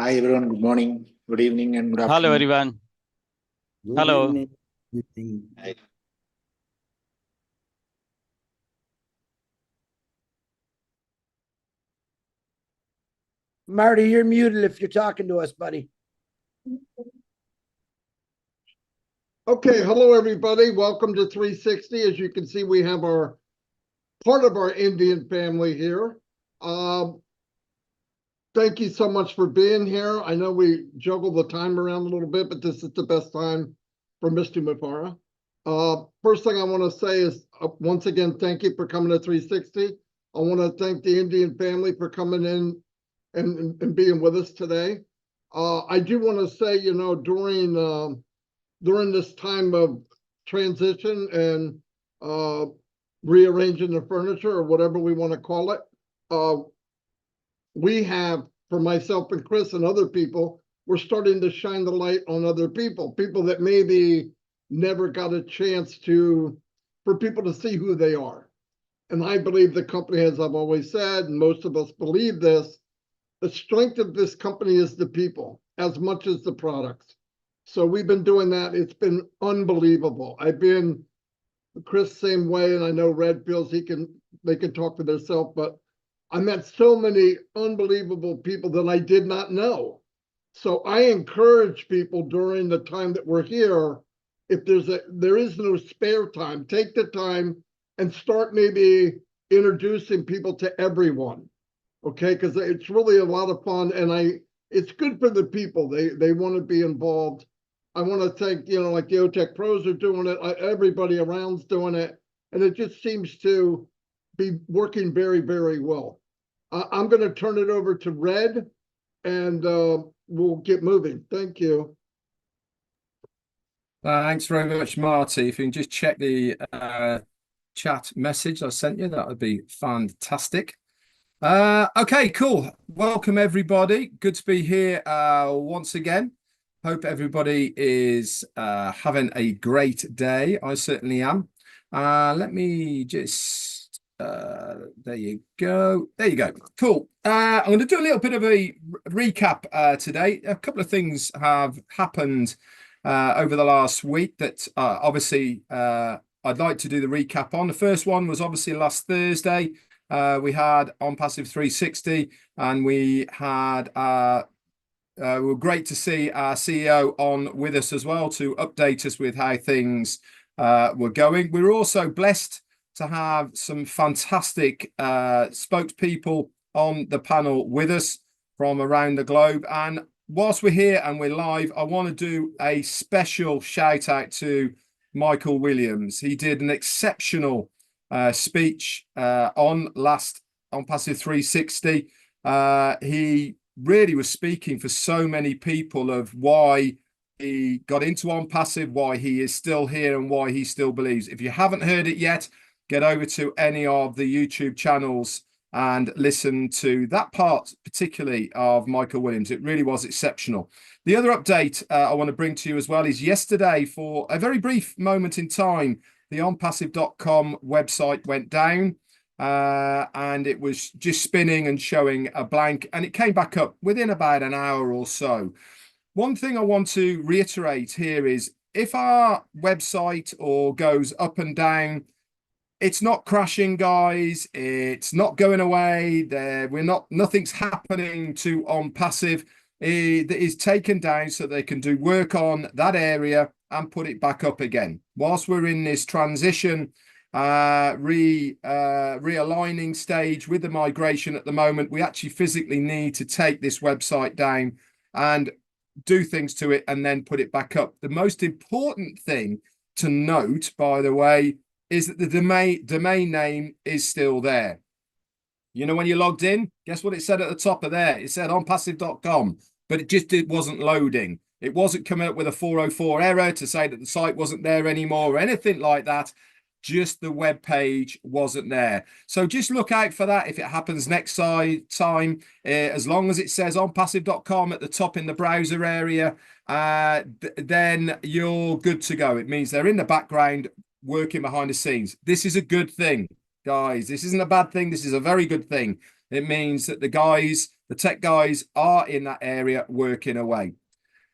Hi everyone, good morning, good evening, and good Hello, afternoon. everyone. Good Hello. evening. Good evening. Hi. Marty, you're muted if you're talking to us, buddy. Okay, hello everybody. Welcome to 360. As you can see, we have our part of our Indian family here. Thank you so much for being here. I know we juggle the time around a little bit, but this is the best time for Mr. Mufareh. First thing I want to say is, once again, thank you for coming to 360. I want to thank the Indian family for coming in and being with us today. I do want to say, you know, during this time of transition and rearranging the furniture or whatever we want to call it, we have, for myself and Chris and other people, we're starting to shine the light on other people that maybe never got a chance for people to see who they are. And I believe the company, as I've always said, and most of us believe this, the strength of this company is the people as much as the products. So we've been doing that. It's been unbelievable. I've been, Chris, same way, and I know Red feels they can talk for themselves, but I met so many unbelievable people that I did not know. So I encourage people during the time that we're here, if there is no spare time, take the time and start maybe introducing people to everyone. Okay, because it's really a lot of fun, and it's good for the people. They want to be involved. I want to thank, you know, like the OTech pros are doing it, everybody around's doing it, and it just seems to be working very, very well. I'm going to turn it over to Red, and we'll get moving. Thank you. Thanks very much, Marty. If you can just check the chat message I sent you, that would be fantastic. Okay, cool. Welcome, everybody. Good to be here once again. Hope everybody is having a great day. I certainly am. Let me just... there you go. There you go. Cool. I'm going to do a little bit of a recap today. A couple of things have happened over the last week that obviously I'd like to do the recap on. The first one was obviously last Thursday. We had On Passive 360, and we had were great to see our CEO on with us as well to update us with how things were going. We were also blessed to have some fantastic spokespeople on the panel with us from around the globe. And whilst we're here and we're live, I want to do a special shout out to Michael Williams. He did an exceptional speech on Passive 360. He really was speaking for so many people of why he got into On Passive, why he is still here, and why he still believes. If you haven't heard it yet, get over to any of the YouTube channels and listen to that part, particularly of Michael Williams. It really was exceptional. The other update I want to bring to you as well is yesterday, for a very brief moment in time, the onpassive.com website went down and it was just spinning and showing a blank, and it came back up within about an hour or so. One thing I want to reiterate here is if our website or goes up and down, it's not crashing, guys. It's not going away. Nothing's happening to On Passive. It is taken down so they can do work on that area and put it back up again. Whilst we're in this transition, realigning stage with the migration at the moment, we actually physically need to take this website down and do things to it and then put it back up. The most important thing to note, by the way, is that the domain name is still there. You know, when you logged in, guess what it said at the top of there? It said onpassive.com, but it wasn't loading. It wasn't coming up with a 404 error to say that the site wasn't there anymore or anything like that. Just the web page wasn't there. So just look out for that if it happens next time. As long as it says onpassive.com at the top in the browser area, then you're good to go. It means they're in the background working behind the scenes. This is a good thing, guys. This isn't a bad thing. This is a very good thing. It means that the tech guys are in that area working away.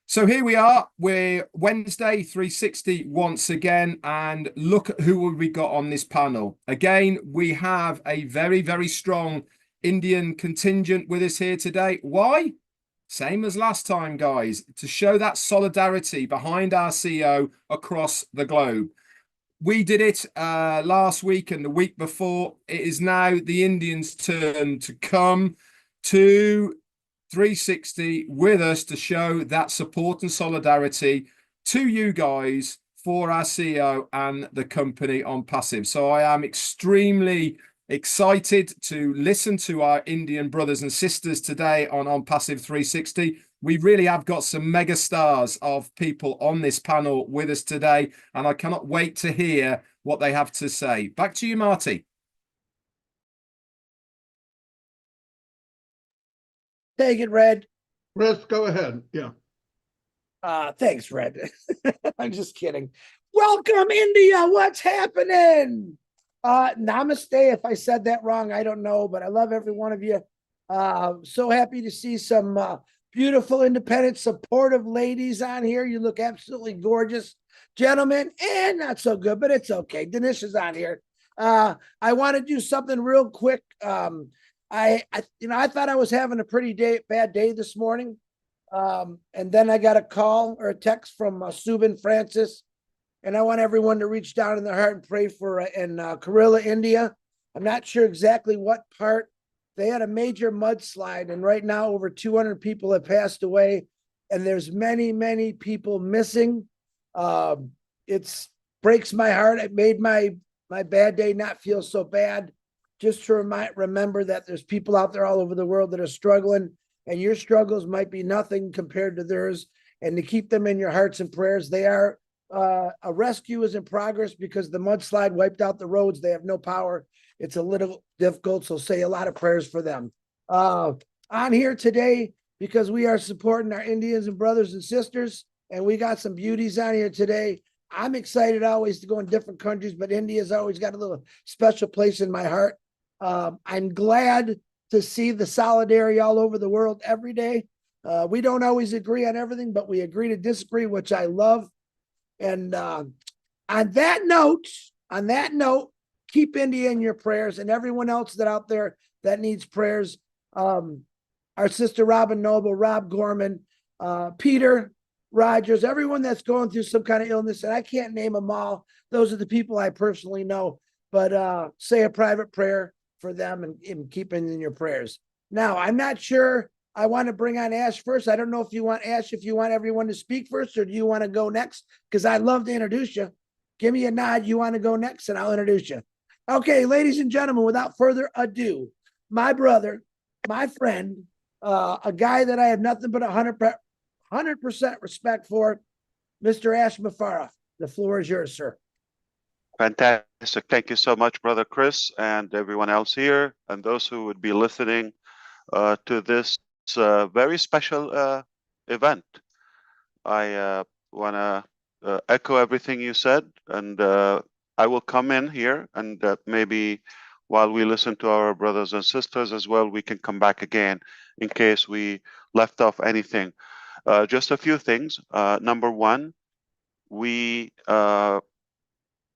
So here we are. We're Wednesday 360 once again, and look at who we got on this panel. Again, we have a very, very strong Indian contingent with us here today. Why? Same as last time, guys, to show that solidarity behind our CEO across the globe. We did it last week and the week before. It is now the Indians' turn to come to 360 with us to show that support and solidarity to you guys for our CEO and the company on Passive. So I am extremely excited to listen to our Indian brothers and sisters today on Passive 360. We really have got some mega stars of people on this panel with us today, and I cannot wait to hear what they have to say. Back to you, Marty. Take it, Red. Chris, go ahead. Yeah. Thanks, Red. I'm just kidding. Welcome, India. What's happening? Namaste. If I said that wrong, I don't know, but I love every one of you. So happy to see some beautiful, independent, supportive ladies on here. You look absolutely gorgeous. Gentlemen, and not so good, but it's okay. Dinesh is on here. I want to do something real quick. I thought I was having a pretty bad day this morning. And then I got a call or a text from Subin Francis, and I want everyone to reach down in their heart and pray for in Kerala, India. I'm not sure exactly what part. They had a major mudslide, and right now over 200 people have passed away, and there's many, many people missing. It breaks my heart. It made my bad day not feel so bad. Just to remember that there's people out there all over the world that are struggling, and your struggles might be nothing compared to theirs, and to keep them in your hearts and prayers. They are a rescue is in progress because the mudslide wiped out the roads. They have no power. It's a little difficult, so say a lot of prayers for them. On here today, because we are supporting our Indians and brothers and sisters, and we got some beauties on here today. I'm excited always to go in different countries, but India's always got a little special place in my heart. I'm glad to see the solidarity all over the world every day. We don't always agree on everything, but we agree to disagree, which I love. And on that note, keep India in your prayers, and everyone else that out there that needs prayers. Our sister Robin Noble, Rob Gorman, Peter Rogers, everyone that's going through some kind of illness, and I can't name them all. Those are the people I personally know, but say a private prayer for them and keep them in your prayers. Now, I'm not sure. I want to bring on Ash first. I don't know if you want Ash, if you want everyone to speak first, or do you want to go next? Because I'd love to introduce you. Give me a nod. You want to go next, and I'll introduce you. Okay, ladies and gentlemen, without further ado, my brother, my friend, a guy that I have nothing but 100% respect for, Mr. Ash Mufareh. The floor is yours, sir. Fantastic. Thank you so much, Brother Chris, and everyone else here, and those who would be listening to this very special event. I want to echo everything you said, and I will come in here, and maybe while we listen to our brothers and sisters as well, we can come back again in case we left off anything. Just a few things. Number one, we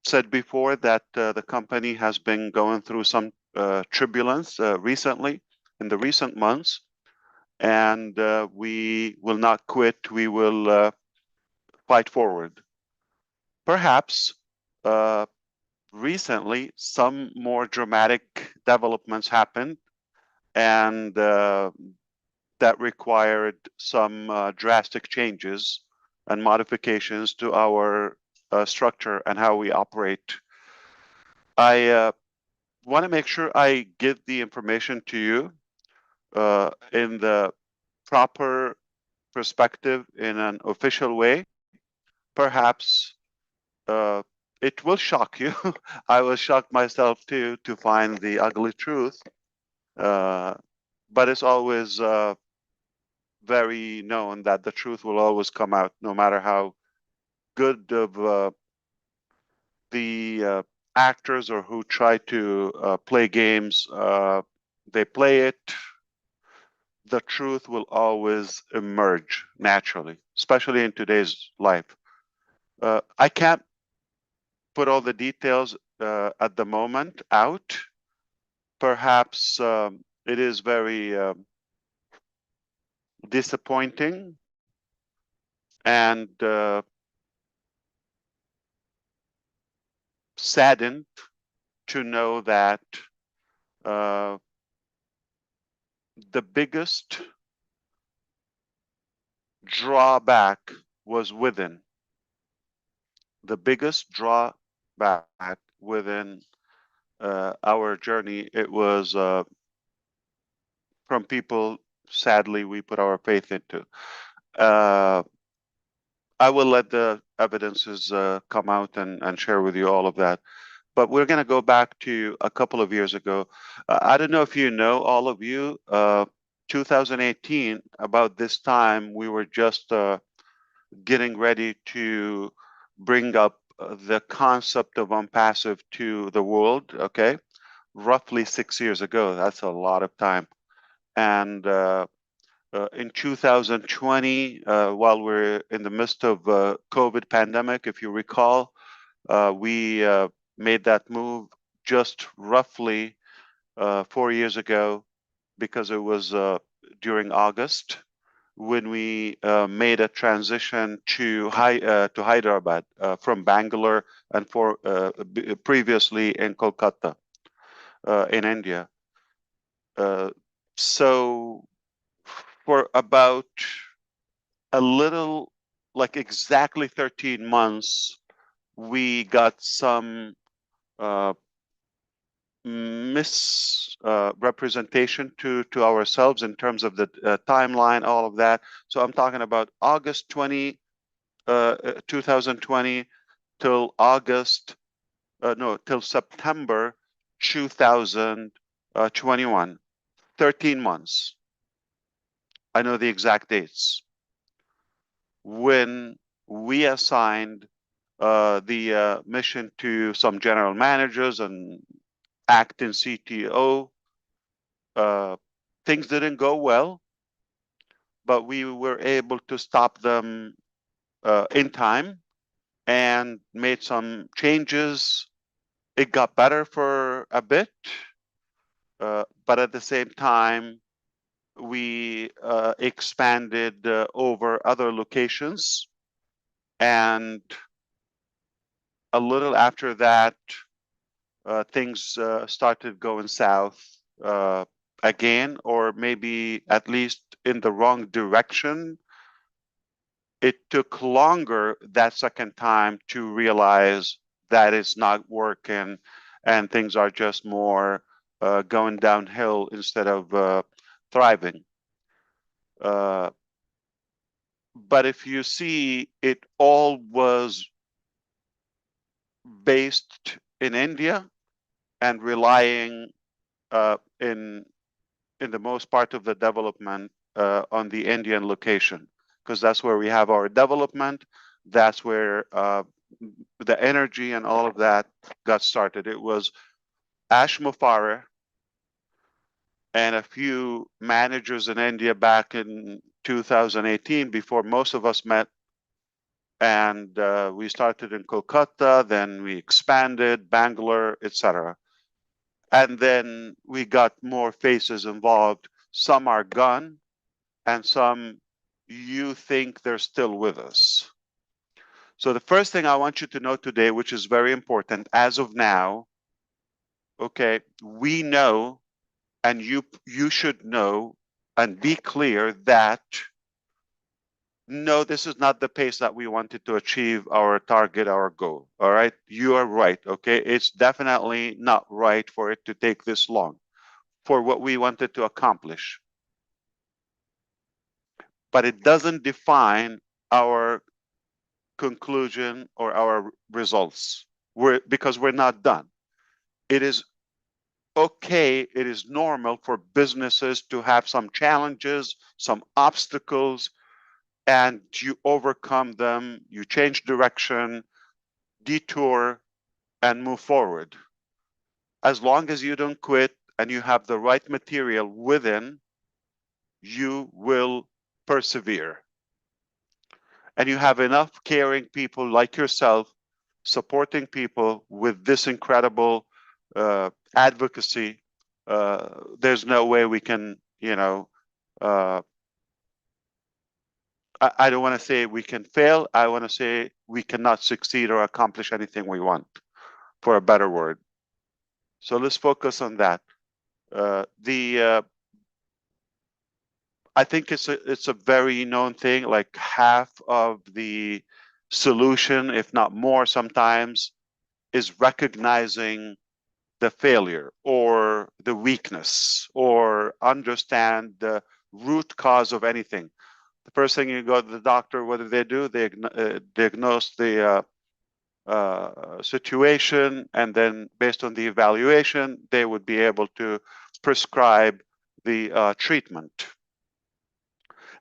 said before that the company has been going through some turbulence recently, in the recent months, and we will not quit. We will fight forward. Perhaps recently some more dramatic developments happened, and that required some drastic changes and modifications to our structure and how we operate. I want to make sure I give the information to you in the proper perspective, in an official way. Perhaps it will shock you. I was shocked myself too to find the ugly truth, but it's always very known that the truth will always come out, no matter how good of the actors or who try to play games they play it, the truth will always emerge naturally, especially in today's life. I can't put all the details at the moment out. Perhaps it is very disappointing and saddened to know that the biggest drawback was within. The biggest drawback within our journey, it was from people, sadly, we put our faith into. I will let the evidences come out and share with you all of that. But we're going to go back to a couple of years ago. I don't know if you know, all of you, 2018, about this time, we were just getting ready to bring up the concept of unpassive to the world, okay? Roughly 6 years ago. That's a lot of time. And in 2020, while we're in the midst of COVID pandemic, if you recall, we made that move just roughly 4 years ago, because it was during August when we made a transition to Hyderabad from Bangalore and previously in Kolkata in India. So for about a little, like exactly 13 months, we got some misrepresentation to ourselves in terms of the timeline, all of that. So I'm talking about August 2020 till till September 2021, 13 months. I know the exact dates when we assigned the mission to some general managers and acting CTO. Things didn't go well, but we were able to stop them in time and made some changes. It got better for a bit, but at the same time, we expanded over other locations. And a little after that, things started going south again, or maybe at least in the wrong direction. It took longer that second time to realize that it's not working and things are just more going downhill instead of thriving. But if you see, it all was based in India and relying in the most part of the development on the Indian location, because that's where we have our development. That's where the energy and all of that got started. It was Mufareh and a few managers in India back in 2018, before most of us met. And we started in Kolkata, then we expanded, Bangalore, etc. And then we got more faces involved. Some are gone, and some you think they're still with us. So the first thing I want you to know today, which is very important as of now, okay, we know, and you should know and be clear that no, this is not the pace that we wanted to achieve our target, our goal. All right, you are right. Okay, it's definitely not right for it to take this long for what we wanted to accomplish. But it doesn't define our conclusion or our results. Because we're not done. It is okay, it is normal for businesses to have some challenges, some obstacles, and you overcome them, you change direction, detour, and move forward. As long as you don't quit, and you have the right material within, you will persevere. And you have enough caring people like yourself supporting people with this incredible advocacy. There's no way we can, I don't want to say we can fail. I want to say we cannot succeed or accomplish anything we want, for a better word. So let's focus on that. I think it's a very known thing. Like half of the solution, if not more, sometimes, is recognizing the failure or the weakness or understand the root cause of anything. The first thing you go to the doctor, what do? They diagnose the situation, and then based on the evaluation, they would be able to prescribe the treatment.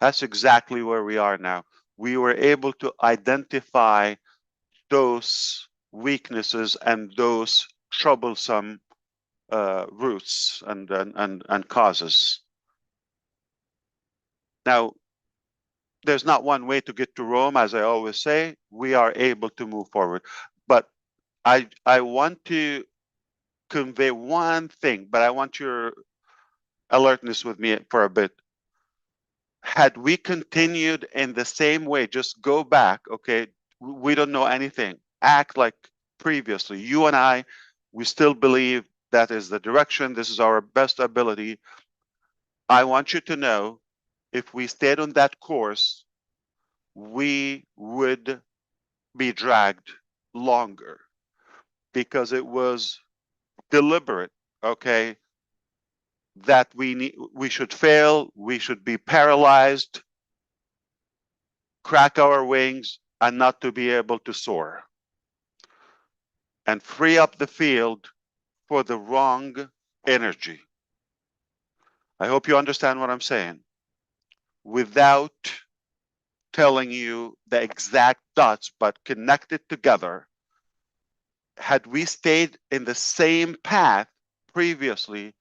That's exactly where we are now. We were able to identify those weaknesses and those troublesome roots and causes. Now, there's not one way to get to Rome, as I always say. We are able to move forward. But I want to convey one thing, but I want your alertness with me for a bit. Had we continued in the same way, just go back, okay, we don't know anything, act like previously, you and I, we still believe that is the direction, this is our best ability. I want you to know, if we stayed on that course, we would be dragged longer, because it was deliberate, okay, that we should fail, we should be paralyzed, crack our wings, and not to be able to soar, and free up the field for the wrong energy. I hope you understand what I'm saying. Without telling you the exact dots, but connected together, had we stayed in the same path previously,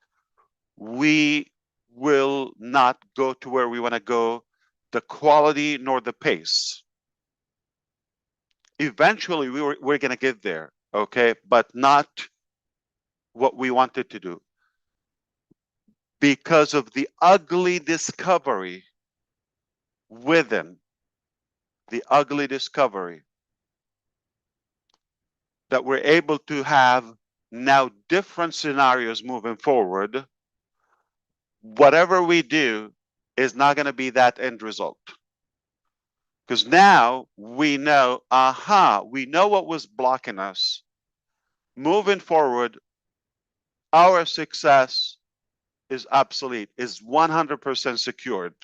we will not go to where we want to go, the quality nor the pace. Eventually, we're going to get there, okay, but not what we wanted to do, because of the ugly discovery within, the ugly discovery that we're able to have now different scenarios moving forward. Whatever we do is not going to be that end result, because now we know, we know what was blocking us. Moving forward, our success is obsolete, is 100% secured,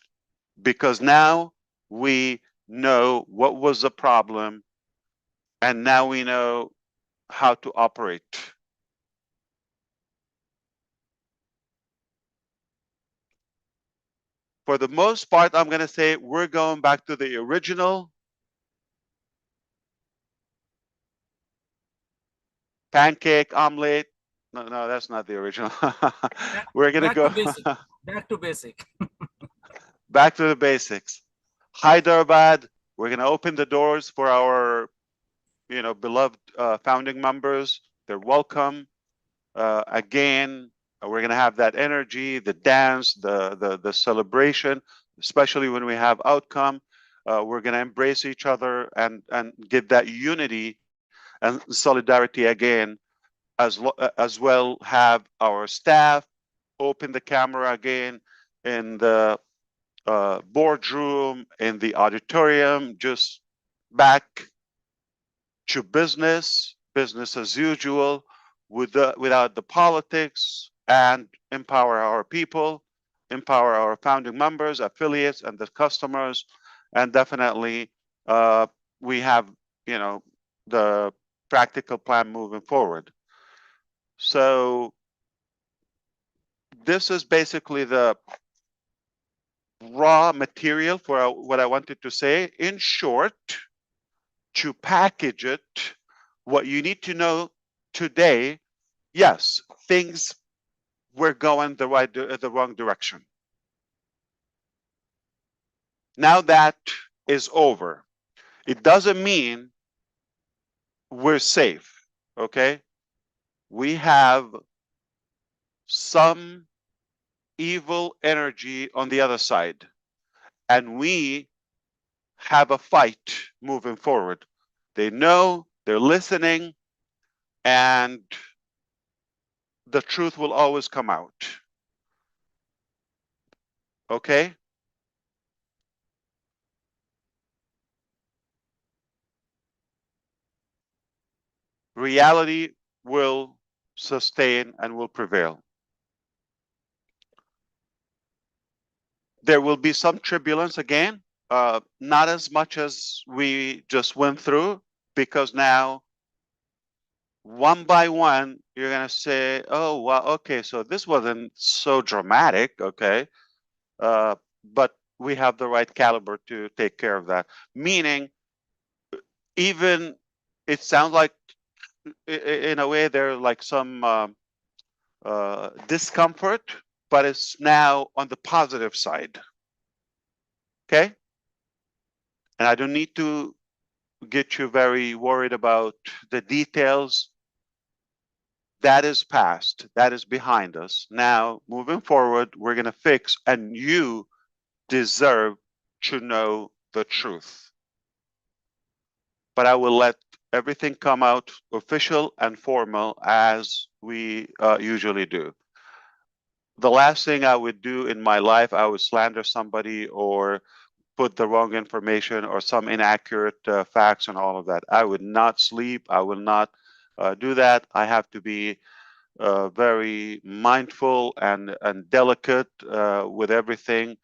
because now we know what was the problem, and now we know how to operate. For the most part, I'm going to say we're going back to the original pancake omelet. No, that's not the original. We're going to go back to basic. back to the basics. Hyderabad, we're going to open the doors for our, beloved founding members. They're welcome. Again, we're going to have that energy, the dance, the celebration, especially when we have outcome. We're going to embrace each other and get that unity and solidarity again, as well have our staff open the camera again in the boardroom, in the auditorium, just back to business as usual, without the politics, and empower our people, empower our founding members, affiliates, and the customers. And definitely we have, the practical plan moving forward. So this is basically the raw material for what I wanted to say. In short, to package it, what you need to know today, yes, things we're going the wrong direction. Now that is over. It doesn't mean we're safe, okay? We have some evil energy on the other side, and we have a fight moving forward. They know, they're listening, and the truth will always come out. Okay? Reality will sustain and will prevail. There will be some turbulence again, not as much as we just went through, because now one by one, you're going to say, oh, well, okay, so this wasn't so dramatic, okay? But we have the right caliber to take care of that. Meaning, even it sounds like, in a way, there's like some discomfort, but it's now on the positive side. Okay? And I don't need to get you very worried about the details. That is past. That is behind us. Now, moving forward, we're going to fix, and you deserve to know the truth. But I will let everything come out official and formal as we usually do. The last thing I would do in my life, I would slander somebody or put the wrong information or some inaccurate facts and all of that. I would not sleep. I will not do that. I have to be very mindful and delicate with everything.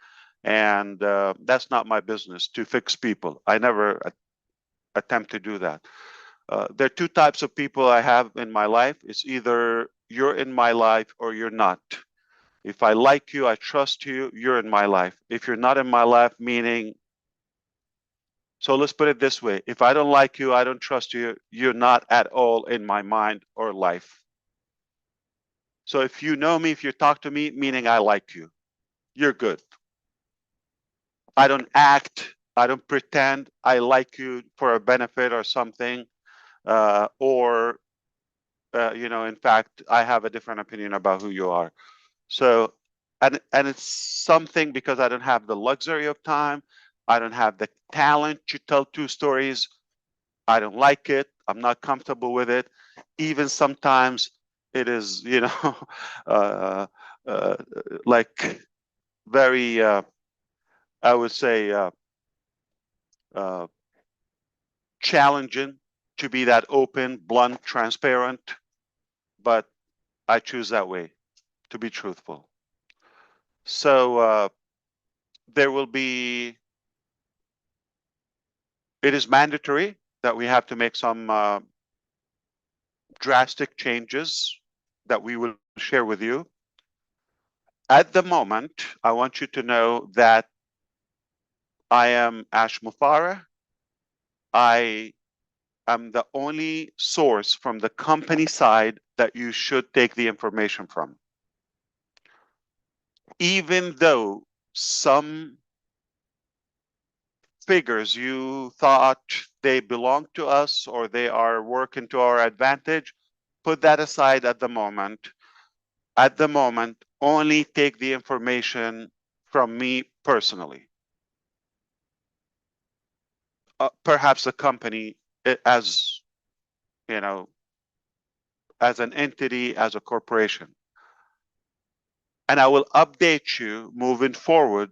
And that's not my business to fix people. I never attempt to do that. There are two types of people I have in my life. It's either you're in my life or you're not. If I like you, I trust you, you're in my life. If you're not in my life, meaning, so let's put it this way. If I don't like you, I don't trust you, you're not at all in my mind or life. So if you know me, if you talk to me, meaning I like you, you're good. I don't act, I don't pretend I like you for a benefit or something, in fact, I have a different opinion about who you are. So, and it's something because I don't have the luxury of time. I don't have the talent to tell two stories. I don't like it. I'm not comfortable with it. Even sometimes it is, like very, I would say, challenging to be that open, blunt, transparent. But I choose that way, to be truthful. So there will be, it is mandatory that we have to make some drastic changes that we will share with you. At the moment, I want you to know that I am Ash Mufareh. I am the only source from the company side that you should take the information from. Even though some figures you thought they belong to us or they are working to our advantage, put that aside at the moment. At the moment, only take the information from me personally. Perhaps the company as, as an entity, as a corporation. And I will update you moving forward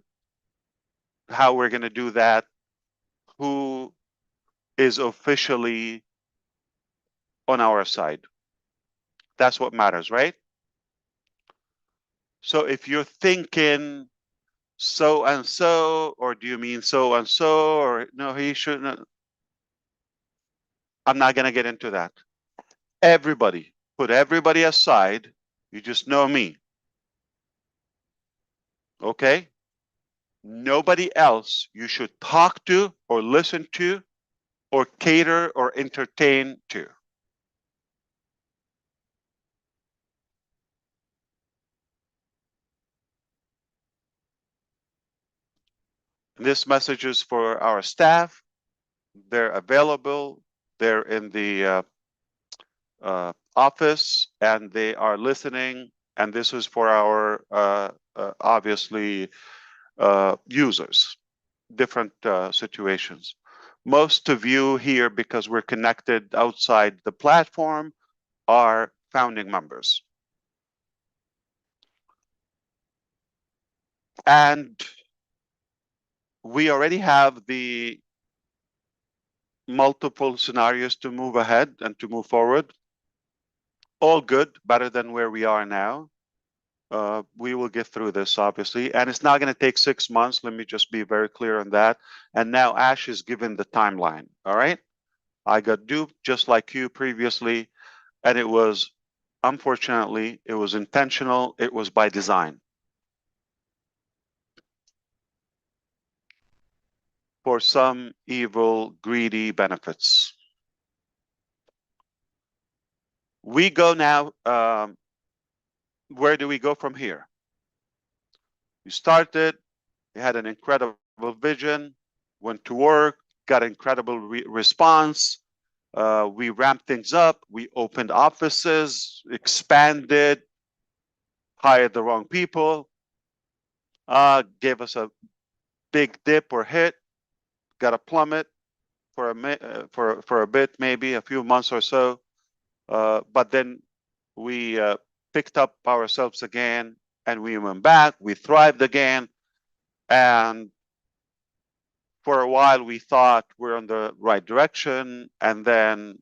how we're going to do that, who is officially on our side. That's what matters, right? So if you're thinking so and so, or do you mean so and so, or no, he shouldn't, I'm not going to get into that. Everybody, put everybody aside. You just know me. Okay? Nobody else you should talk to or listen to or cater or entertain to. This message is for our staff. They're available. They're in the office and they are listening. And this is for our obviously users, different situations. Most of you here, because we're connected outside the platform, are founding members. And we already have the multiple scenarios to move ahead and to move forward. All good, better than where we are now. We will get through this, obviously, and it's not going to take 6 months. Let me just be very clear on that. And now Ash is given the timeline. All right. I got duped just like you previously, and it was, unfortunately, it was intentional. It was by design. For some evil, greedy benefits. We go now, where do we go from here? You started, you had an incredible vision, went to work, got incredible response. We ramped things up, we opened offices, expanded, hired the wrong people, gave us a big dip or hit, got a plummet for a bit, maybe a few months or so. But then we picked up ourselves again and we went back, we thrived again. And for a while we thought we're on the right direction. And then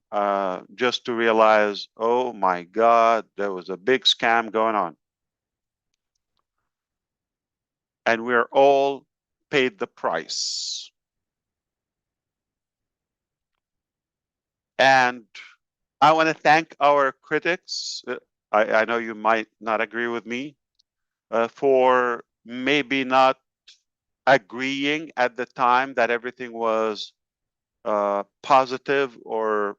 just to realize, oh my God, there was a big scam going on. And we're all paid the price. And I want to thank our critics. I know you might not agree with me for maybe not agreeing at the time that everything was positive or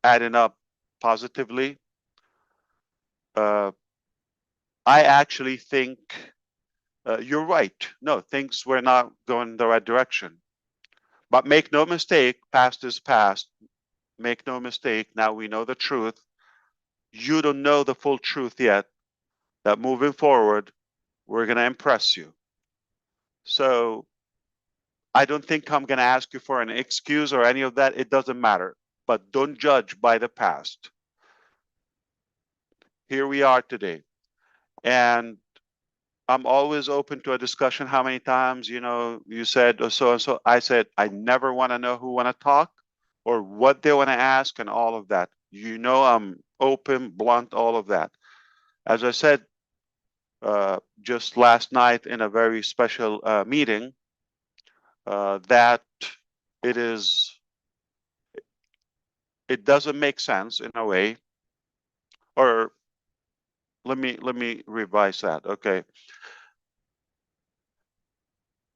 adding up positively. I actually think you're right. No, things were not going the right direction. But make no mistake, past is past. Make no mistake, now we know the truth. You don't know the full truth yet, that moving forward, we're going to impress you. So I don't think I'm going to ask you for an excuse or any of that. It doesn't matter. But don't judge by the past. Here we are today. And I'm always open to a discussion. How many times, you said so and so. I said, I never want to know who want to talk or what they want to ask and all of that. I'm open, blunt, all of that. As I said, just last night in a very special meeting, that it doesn't make sense in a way, or let me revise that. Okay.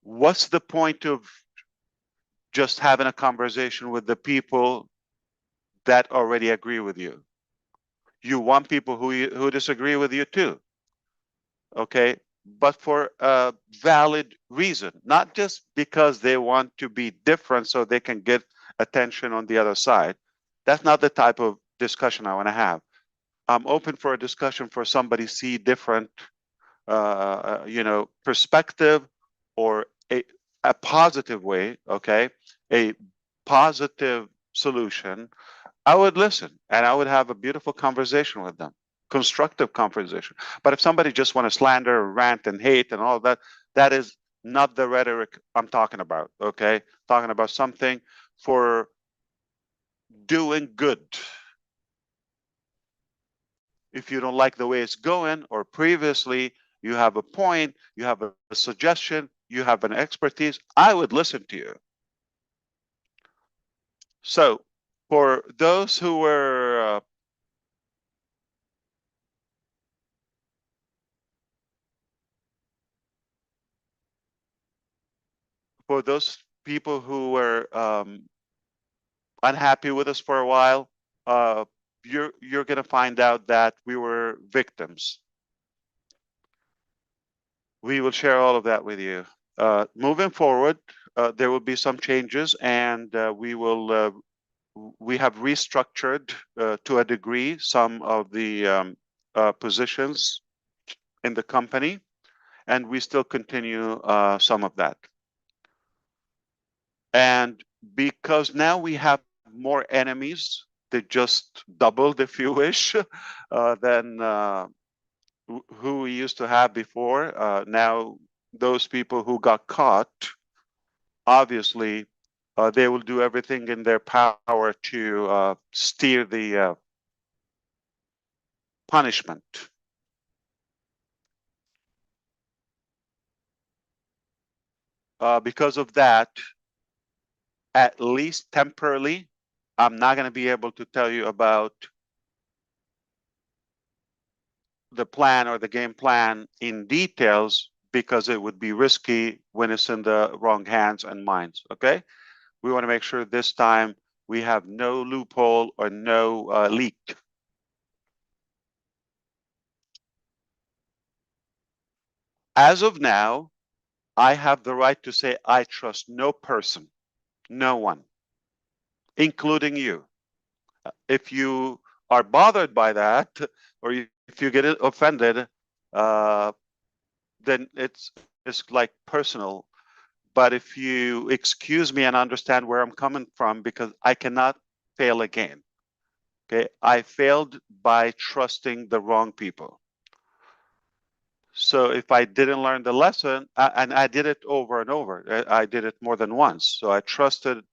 What's the point of just having a conversation with the people that already agree with you? You want people who disagree with you too. Okay. But for a valid reason, not just because they want to be different so they can get attention on the other side. That's not the type of discussion I want to have. I'm open for a discussion for somebody see different, perspective or a positive way, okay, a positive solution. I would listen and I would have a beautiful conversation with them, constructive conversation. But if somebody just want to slander, rant, and hate and all that, that is not the rhetoric I'm talking about, okay? Talking about something for doing good. If you don't like the way it's going, or previously you have a point, you have a suggestion, you have an expertise, I would listen to you. So for those who were for those people who were unhappy with us for a while, you're going to find out that we were victims. We will share all of that with you. Moving forward, there will be some changes, and we have restructured to a degree some of the positions in the company, and we still continue some of that. And because now we have more enemies, they just doubled, if you wish, than who we used to have before. Now, those people who got caught, obviously, they will do everything in their power to steer the punishment. Because of that, at least temporarily, I'm not going to be able to tell you about the plan or the game plan in details because it would be risky when it's in the wrong hands and minds. Okay, we want to make sure this time we have no loophole or no leak. As of now, I have the right to say I trust no person, no one, including you. If you are bothered by that, or if you get offended, then it's like personal. But if you excuse me and understand where I'm coming from, because I cannot fail again. Okay, I failed by trusting the wrong people. So if I didn't learn the lesson, and I did it over and over, I did it more than once. So I trusted,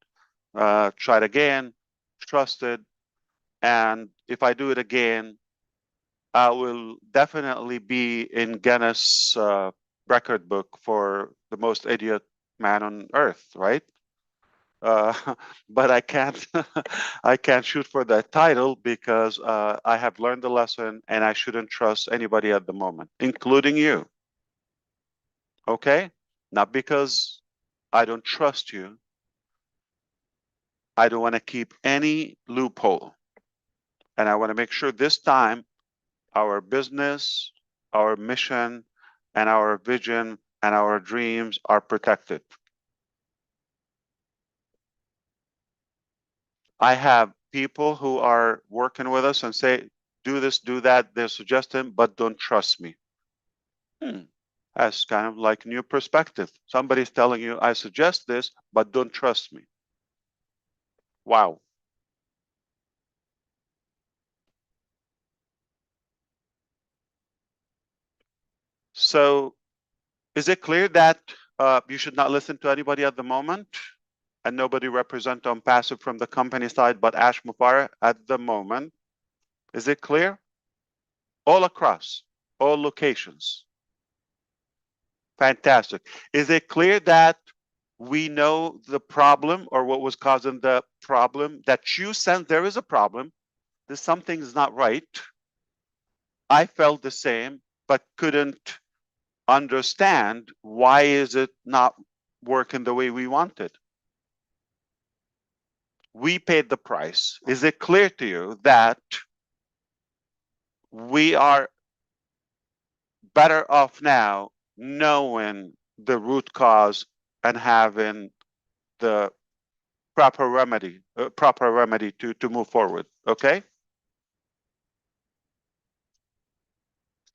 tried again, trusted, and if I do it again, I will definitely be in Guinness record book for the most idiot man on earth, right? But I can't I can't shoot for that title because I have learned the lesson and I shouldn't trust anybody at the moment, including you. Okay? Not because I don't trust you. I don't want to keep any loophole. And I want to make sure this time our business, our mission, and our vision and our dreams are protected. I have people who are working with us and say, do this, do that. They're suggesting, but don't trust me. That's kind of like new perspective. Somebody's telling you, I suggest this, but don't trust me. Wow. So is it clear that you should not listen to anybody at the moment? And nobody represent on passive from the company side but Ash Mufareh at the moment. Is it clear? All across, all locations. Fantastic. Is it clear that we know the problem or what was causing the problem, that you sense there is a problem, that something is not right? I felt the same, but couldn't understand why is it not working the way we wanted. We paid the price. Is it clear to you that we are better off now knowing the root cause and having the proper remedy to move forward? Okay?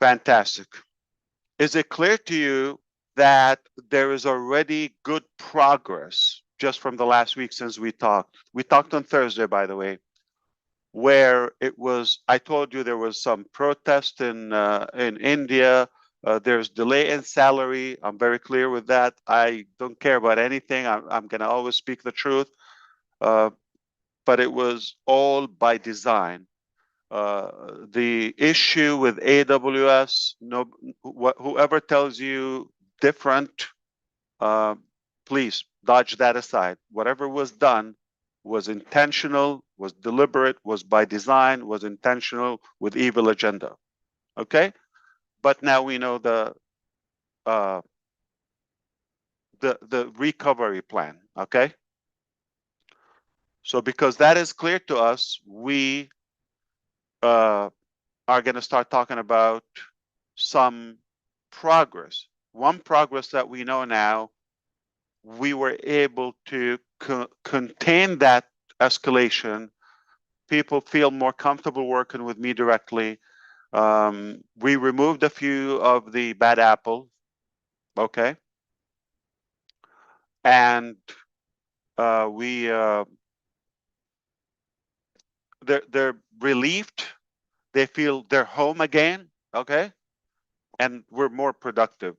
Fantastic. Is it clear to you that there is already good progress just from the last week since we talked? We talked on Thursday, by the way, where it was, I told you there was some protest in India. There's delay in salary. I'm very clear with that. I don't care about anything. I'm going to always speak the truth. But it was all by design. The issue with AWS, whoever tells you different, please dodge that aside. Whatever was done was intentional, was deliberate, was by design, was intentional with evil agenda. Okay, but now we know the recovery plan. Okay, so because that is clear to us, we are going to start talking about some progress. One progress that we know now we were able to contain that escalation. People feel more comfortable working with me directly. We removed a few of the bad apples, okay? And they're relieved. They feel they're home again, okay? And we're more productive.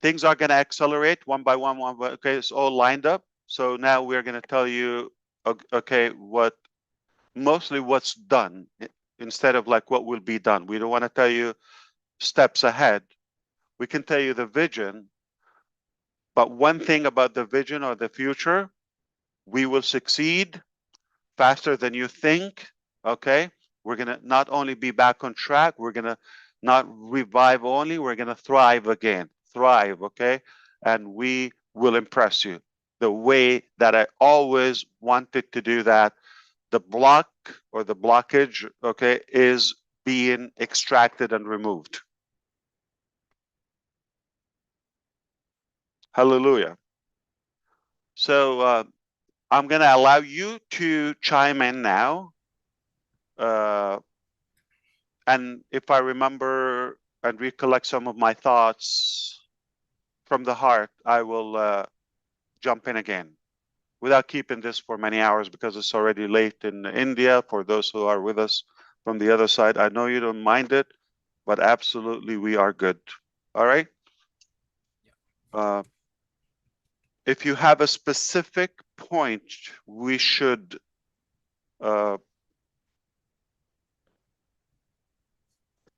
Things are going to accelerate one by one, okay? It's all lined up. So now we're going to tell you, okay, mostly what's done instead of like what will be done. We don't want to tell you steps ahead. We can tell you the vision, but one thing about the vision or the future, we will succeed faster than you think, okay? We're going to not only be back on track, we're going to not revive only, we're going to thrive again. Thrive, okay? And we will impress you the way that I always wanted to do that. The block or the blockage, okay, is being extracted and removed. Hallelujah. So I'm going to allow you to chime in now. And if I remember and recollect some of my thoughts from the heart, I will jump in again without keeping this for many hours because it's already late in India for those who are with us from the other side. I know you don't mind it, but absolutely we are good. All right? If you have a specific point we should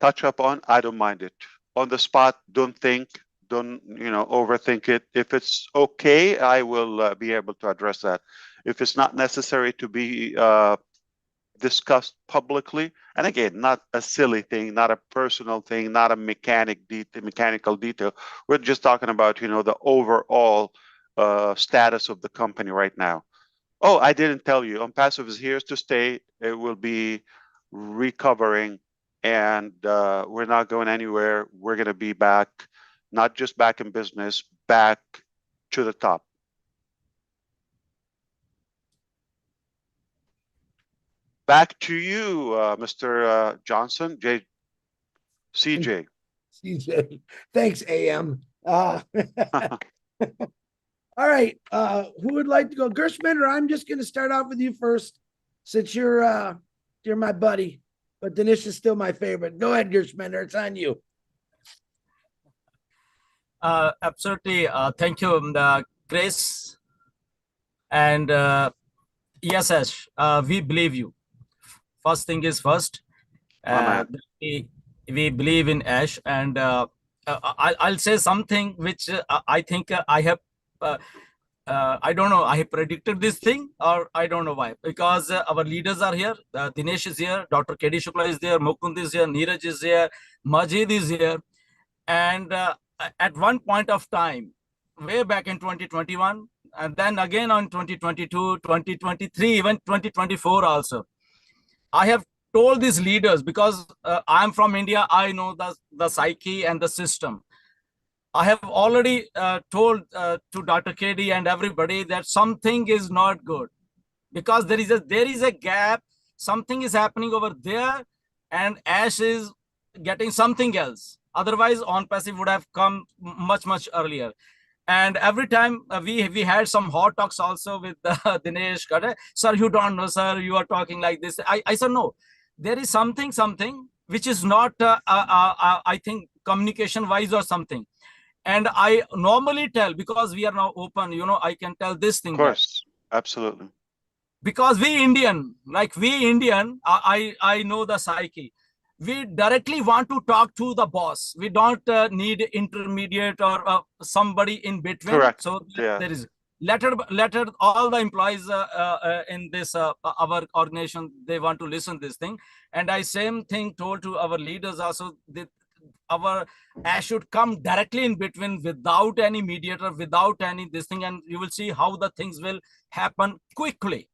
touch up on, I don't mind it. On the spot, don't think, don't overthink it. If it's okay, I will be able to address that. If it's not necessary to be discussed publicly, and again, not a silly thing, not a personal thing, not a mechanical detail. We're just talking about the overall status of the company right now. Oh, I didn't tell you. OnPassive is here to stay. It will be recovering, and we're not going anywhere. We're going to be back, not just back in business, back to the top. Back to you, Mr. Johnson, CJ. CJ, thanks, AM. All right, who would like to go? Gershman, or I'm just going to start off with you first, since you're my buddy, but Dinesh is still my favorite. Go ahead, Gershman, it's on you. Absolutely. Thank you, Chris. And yes, Ash, we believe you. First thing is first. We believe in Ash, and I'll say something which I think I have. I don't know. I have predicted this thing, or I don't know why. Because our leaders are here. Dinesh is here. Dr. K.D. Shukla is there. Mukund is here. Neeraj is here. Majid is here. And at one point of time, way back in 2021, and then again on 2022, 2023, even 2024 also, I have told these leaders, because I'm from India, I know the psyche and the system. I have already told to Dr. KD and everybody that something is not good, because there is a gap. Something is happening over there, and Ash is getting something else. Otherwise, OnPassive would have come much earlier. And every time we had some hot talks also with Dinesh. Sir, you don't know, sir, you are talking like this. I said, no, there is something which is not, I think, communication wise or something. And I normally tell, because we are now open, I can tell this thing. Of course, absolutely. Because we Indian, I know the psyche. We directly want to talk to the boss. We don't need intermediate or somebody in between. Correct. So there is let all the employees in this our organization, they want to listen this thing. And I same thing told to our leaders also, that our Ash should come directly in between without any mediator, without any this thing, and you will see how the things will happen quickly.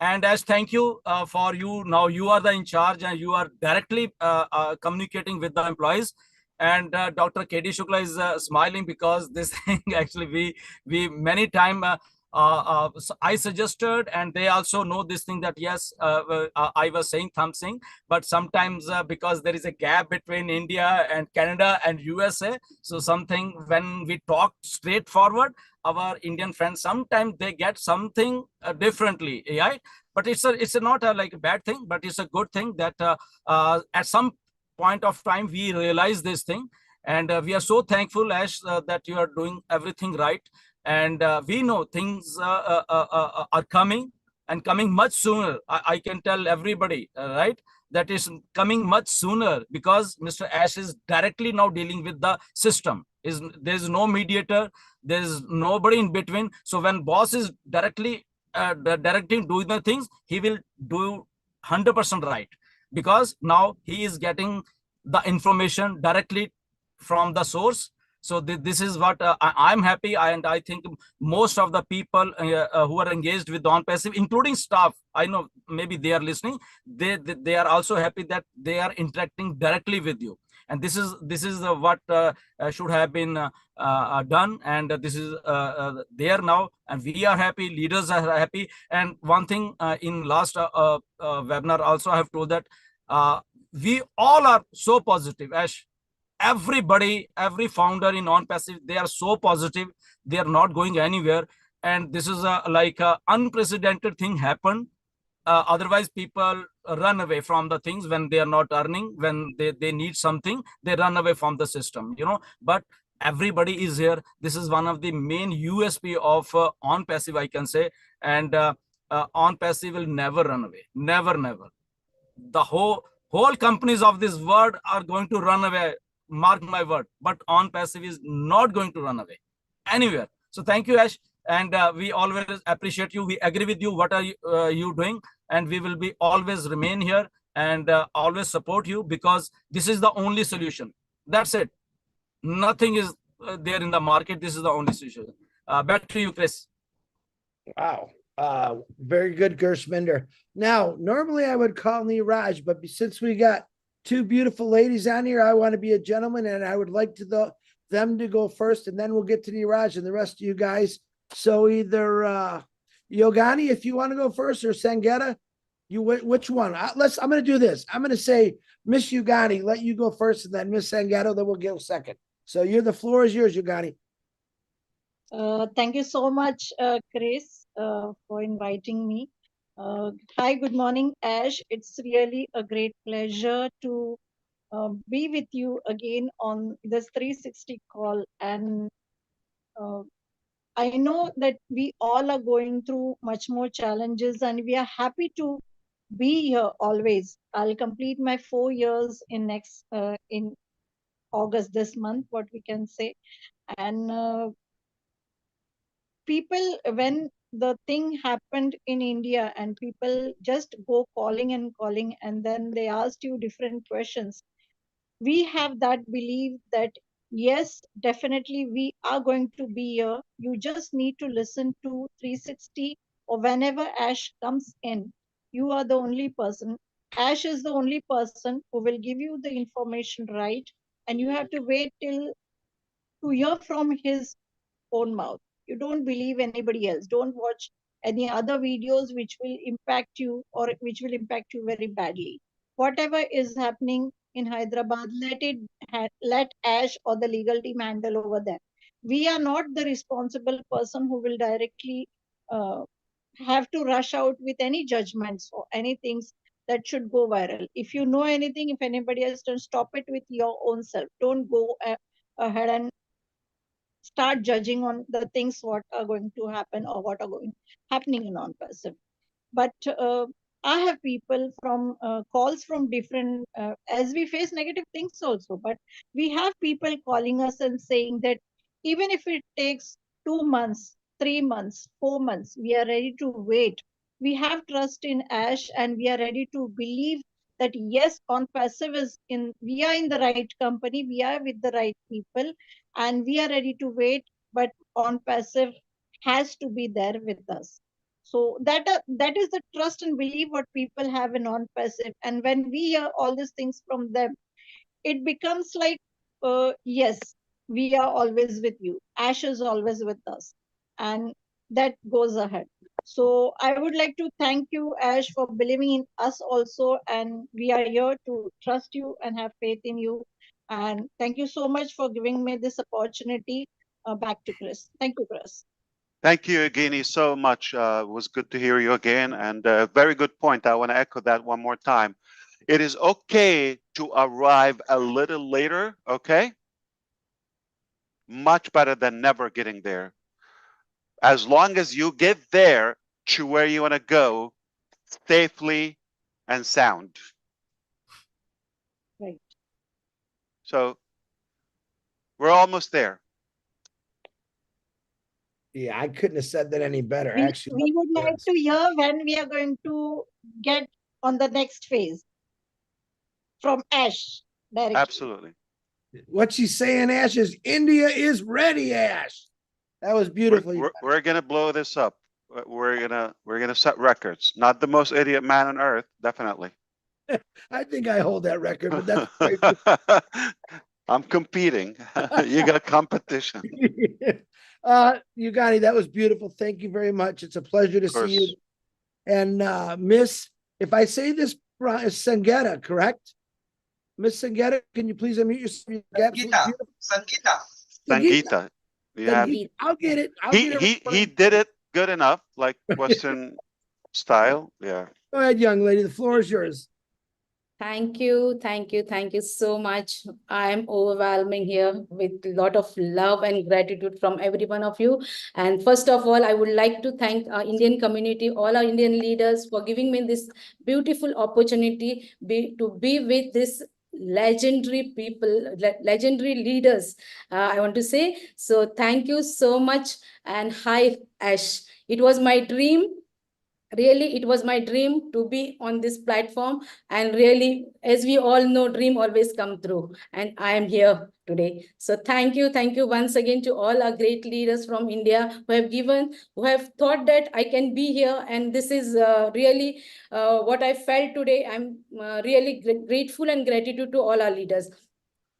And as thank you for you. Now you are the in charge and you are directly communicating with the employees. And Dr. KD Shukla is smiling because this thing actually we many time I suggested, and they also know this thing that yes, I was saying something, but sometimes because there is a gap between India and Canada and USA, so something when we talk straightforward, our Indian friends sometimes they get something differently, right? But it's not a like a bad thing, but it's a good thing that at some point of time we realize this thing, and we are so thankful, Ash, that you are doing everything right, and we know things are coming and coming much sooner. I can tell everybody, right? That is coming much sooner because Mr. Ash is directly now dealing with the system. There's no mediator, there's nobody in between. So when boss is directly directing doing the things, he will do 100% right, because now he is getting the information directly from the source. So this is what I'm happy, and I think most of the people who are engaged with non-passive, including staff, I know maybe they are listening, they are also happy that they are interacting directly with you. And this is what should have been done, and this is there now, and we are happy, leaders are happy. And one thing in last webinar also I have told that we all are so positive, Ash. Everybody, every founder in non-passive, they are so positive, they are not going anywhere. And this is like a unprecedented thing happened. Otherwise people run away from the things when they are not earning, when they need something, they run away from the system, but everybody is here. This is one of the main USP of on passive, I can say. And on passive will never run away, never. The whole companies of this world are going to run away, mark my word, but on passive is not going to run away anywhere. So thank you, Ash, and we always appreciate you. We agree with you what are you doing, and we will be always remain here and always support you, because this is the only solution. That's it. Nothing is there in the market. This is the only solution. Back to you, Chris. Wow. Very good, Gersminder. Now, normally I would call Neeraj, but since we got two beautiful ladies on here, I want to be a gentleman, and I would like them to go first, and then we'll get to Neeraj and the rest of you guys. So either Yogani, if you want to go first, or Sangeta, which one? I'm going to do this. I'm going to say Miss Yogani, let you go first, and then Miss Sangeta, then we'll go second. So the floor is yours, Yogani. Thank you so much, Chris, for inviting me. Hi, good morning, Ash. It's really a great pleasure to be with you again on this 360 call. And I know that we all are going through much more challenges, and we are happy to be here always. I'll complete my 4 years in August this month, what we can say. And people, when the thing happened in India and people just go calling, and then they asked you different questions, we have that belief that yes, definitely we are going to be here. You just need to listen to 360, or whenever Ash comes in, you are the only person. Ash is the only person who will give you the information right, and you have to wait till to hear from his own mouth. You don't believe anybody else. Don't watch any other videos which will impact you, or which will impact you very badly. Whatever is happening in Hyderabad, let Ash or the legal team handle over there. We are not the responsible person who will directly uh, have to rush out with any judgments or any things that should go viral. If you know anything, if anybody else, don't stop it with your own self. Don't go ahead and start judging on the things what are going to happen or what are happening in non-passive. But I have people from calls from different, as we face negative things also, but we have people calling us and saying that even if it takes 2 months, 3 months, 4 months, we are ready to wait. We have trust in Ash, and we are ready to believe that yes, on passive we are in the right company, we are with the right people, and we are ready to wait, but on passive has to be there with us. So that is the trust and belief what people have in non-passive. And when we hear all these things from them, it becomes like, yes, we are always with you. Ash is always with us. And that goes ahead. So I would like to thank you, Ash, for believing in us also. And we are here to trust you and have faith in you. And thank you so much for giving me this opportunity. Back to Chris. Thank you, Chris. Thank you, Evgeny, so much. It was good to hear you again. And very good point. I want to echo that one more time. It is okay to arrive a little later, okay? Much better than never getting there. As long as you get there to where you want to go safely and sound. Right. So we're almost there. Yeah, I couldn't have said that any better. We, Actually, we would like to hear when we are going to get on the next phase from Ash directly. Absolutely. what she's saying, Ash, is India is ready, Ash. That was beautiful. We're gonna blow this up. We're gonna set records. Not the most idiot man on earth, definitely. I think I hold that record, but that's great. I'm competing. You got competition. Yugani, that was beautiful. Thank you very much. It's a pleasure to Of course. see you. And Miss, if I say this is Sangeta, correct? Miss Sangeta, can you please unmute yourself? Sangeeta. Sangeeta. Yeah. I'll get it. I'll get it. He did it good enough, like Western style. Yeah. Go ahead, young lady. The floor is yours. Thank you, thank you, thank you so much. I am overwhelming here with a lot of love and gratitude from every one of you. And first of all, I would like to thank our Indian community, all our Indian leaders for giving me this beautiful opportunity to be with this legendary people, legendary leaders, I want to say. So thank you so much. And hi, Ash. It was my dream. Really, it was my dream to be on this platform. And really, as we all know, dream always come true. And I am here today. So thank you once again to all our great leaders from India who have thought that I can be here. And this is really what I felt today. I'm really grateful and gratitude to all our leaders.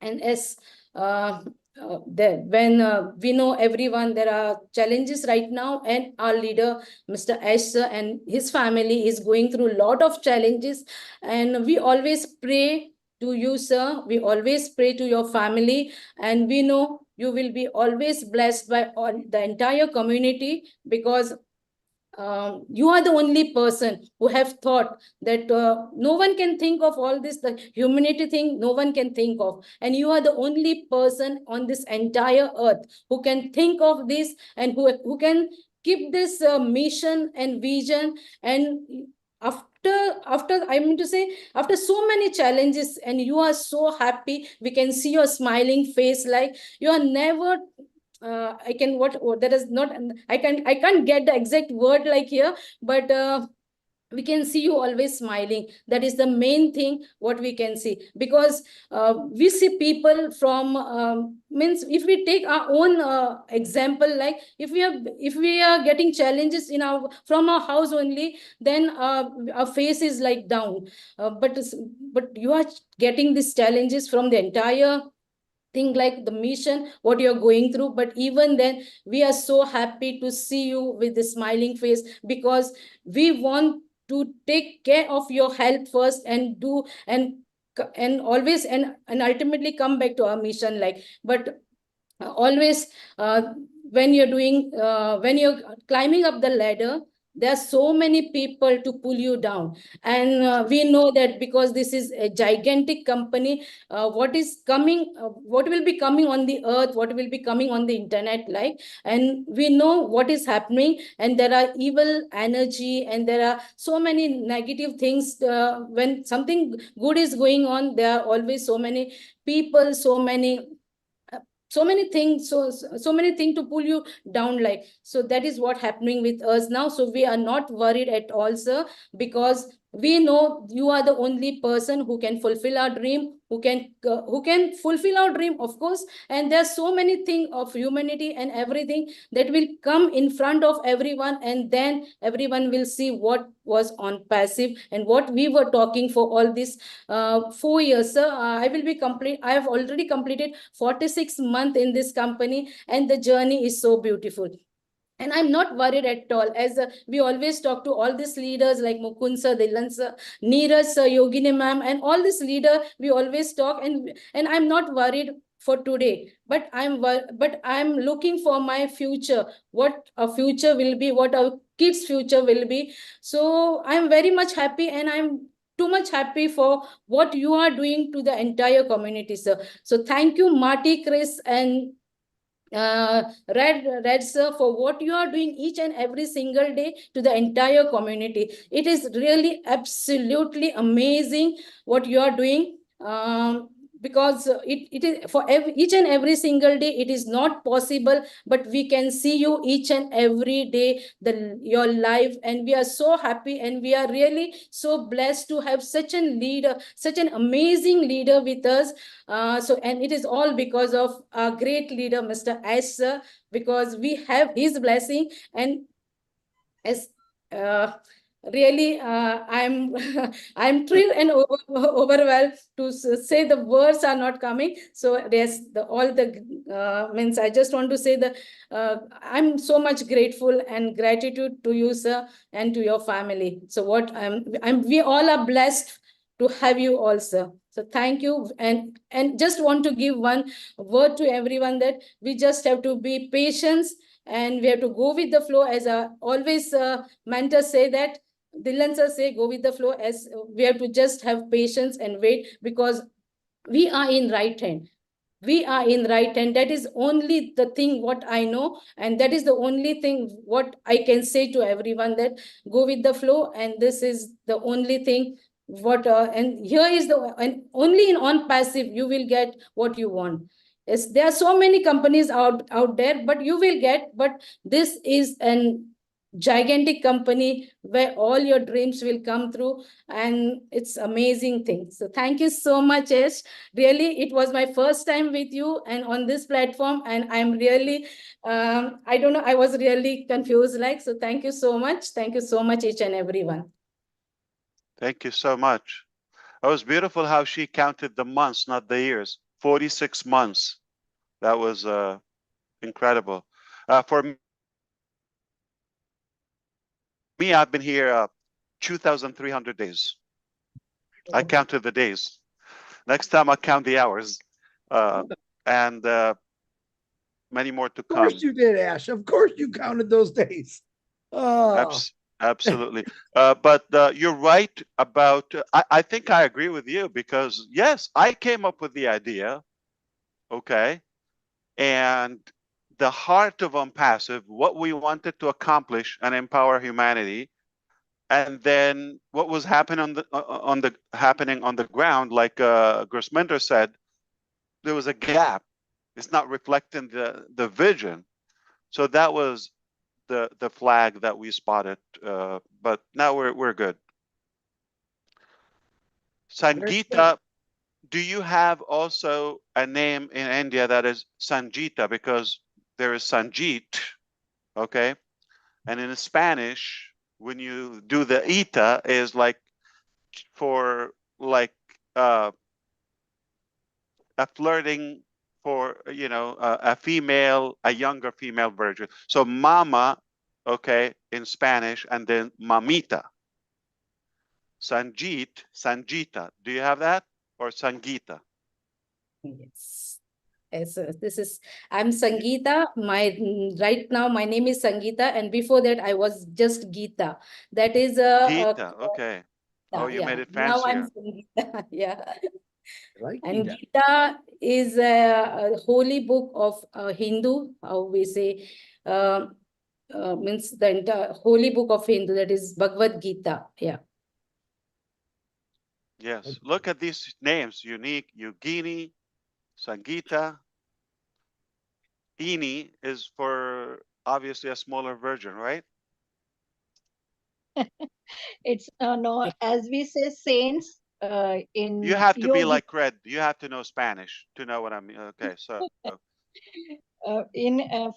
And as when we know everyone, there are challenges right now, and our leader, Mr. Ash, and his family is going through a lot of challenges. And we always pray to you, sir. We always pray to your family, and we know you will be always blessed by all the entire community, because you are the only person who have thought that no one can think of all this, the humanity thing, no one can think of. And you are the only person on this entire earth who can think of this, and who can keep this mission and vision. And after I mean to say, after so many challenges, and you are so happy, we can see your smiling face, like you are never I can what that is not I can't get the exact word like here, but we can see you always smiling. That is the main thing what we can see, because we see people from means, if we take our own example, like if we are getting challenges from our house only, then our face is like down, but you are getting these challenges from the entire thing, like the mission what you're going through. But even then, we are so happy to see you with the smiling face, because we want to take care of your health first, and do and always and ultimately come back to our mission, like. But always when you're climbing up the ladder, there are so many people to pull you down. And we know that, because this is a gigantic company, what is coming, what will be coming on the earth, what will be coming on the internet, like. And we know what is happening, and there are evil energy, and there are so many negative things. When something good is going on, there are always so many people, so many things, so many things to pull you down, like. So that is what happening with us now. So we are not worried at all, sir, because we know you are the only person who can fulfill our dream, who can fulfill our dream, of course. And there's so many things of humanity and everything that will come in front of everyone, and then everyone will see what was on passive and what we were talking for all these 4 years. Sir, I have already completed 46 months in this company, and the journey is so beautiful. And I'm not worried at all. As we always talk to all these leaders like Mukund sir, Dilan sir, Neeraj sir, Yogini ma'am, and all these leaders, we always talk, and I'm not worried for today, but I'm looking for my future, what a future will be, what our kids' future will be. So I'm very much happy, and I'm too much happy for what you are doing to the entire community, sir. So thank you, Marty, Chris, and Red sir, for what you are doing each and every single day to the entire community. It is really absolutely amazing what you are doing. Because it is for each and every single day, it is not possible, but we can see you each and every day, your life, and we are so happy, and we are really so blessed to have such a leader, such an amazing leader with us. And it is all because of our great leader, Mr. Ash sir, because we have his blessing. And as really, I'm I'm thrilled and overwhelmed to say the words are not coming. So yes, all the means I just want to say that I'm so much grateful and gratitude to you, sir, and to your family. So what we all are blessed to have you all, sir. So thank you, and just want to give one word to everyone that we just have to be patient, and we have to go with the flow, as always mentors say that. Dylan sir say go with the flow, as we have to just have patience and wait, because we are in right hand. We are in right hand. That is only the thing what I know, and that is the only thing what I can say to everyone, that go with the flow, and this is the only thing what and here is and only in on passive you will get what you want. Yes, there are so many companies out there, but you will get, but this is an gigantic company where all your dreams will come through, and it's amazing thing. So thank you so much, Ash. Really, it was my first time with you and on this platform, and I'm really I don't know, I was really confused, like. So thank you so much. Thank you so much, each and everyone. Thank you so much. It was beautiful how she counted the months, not the years. 46 months. That was incredible. For me, I've been here 2,300 days. I counted the days. Next time I'll count the hours. And many more to come. Of course you did, Ash. Of course you counted those days. Oh. Absolutely. But you're right about, I think I agree with you, because yes, I came up with the idea, okay? And the heart of Unpassive, what we wanted to accomplish and empower humanity, and then what was happening on the ground, like Grossmender said, there was a gap. It's not reflecting the vision. So that was the flag that we spotted, but now we're good. Sangeeta, do you have also a name in India that is Sangeeta? Because there is Sanjeet, okay? And in Spanish, when you do the ita, is like for like a flirting for, you know, a female, a younger female version. So mama, okay, in Spanish, and then mamita. Sanjeet, Sangeeta. Do you have that? Or Sangeeta? Yes. Yes, I'm Sangeeta. Right now my name is Sangeeta, and before that I was just Geeta. That is Geeta, okay. Oh, you made it now I'm fancier. Sangeeta. Yeah. Like And Gita is a holy book of Hindu, how we say, means the entire holy book of Hindu, that is Bhagavad Gita. Yeah. Yes, look at these names, unique, Yogini, Sangeeta. Ini is for obviously a smaller version, right? It's no, as we say, saints in You have to be yogi. like Red. You have to know Spanish to know what I mean. Okay, so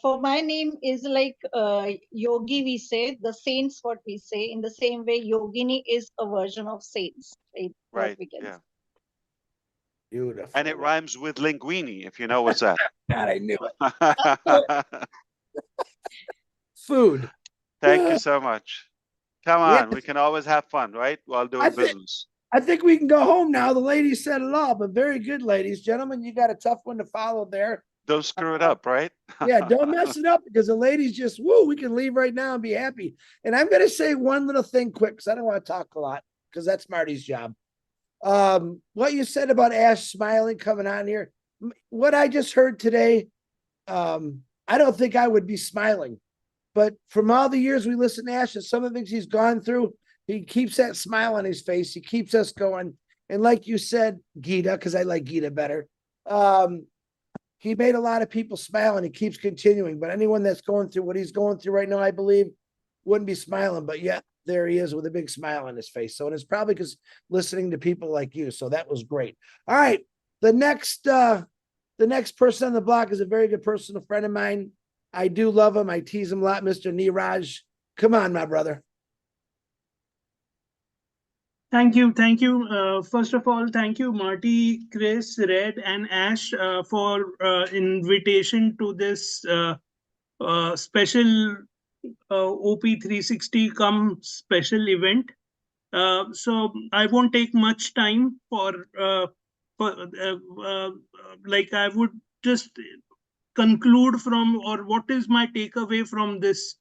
For my name is like yogi. We say the saints. What we say in the same way, yogini is a version of saints. Right? What right, we can yeah. say. Beautiful. And it rhymes with linguini, if you know what's that. God, I knew it. Food. Thank you so much. Come Yeah. on, we can always have fun, right? While doing business. I think we can go home now. The ladies said it all, but very good, ladies. Gentlemen, you got a tough one to follow there. Don't screw it up, right? Yeah, don't mess it up because the ladies just, woo, we can leave right now and be happy. And I'm going to say one little thing quick because I don't want to talk a lot because that's Marty's job. What you said about Ash smiling coming on here, what I just heard today, I don't think I would be smiling. But from all the years we listen to Ash and some of the things he's gone through, he keeps that smile on his face. He keeps us going. And like you said, Gita, because I like Gita better, he made a lot of people smile and he keeps continuing. But anyone that's going through what he's going through right now, I believe, wouldn't be smiling. But yet there he is with a big smile on his face. So and it's probably because listening to people like you. So that was great. All right. The next person on the block is a very good personal friend of mine. I do love him. I tease him a lot, Mr. Neeraj. Come on, my brother. Thank you. First of all, thank you, Marty, Chris, Red, and Ash for invitation to this special OP360 come special event. So I won't take much time like I would just conclude from, or what is my takeaway from this.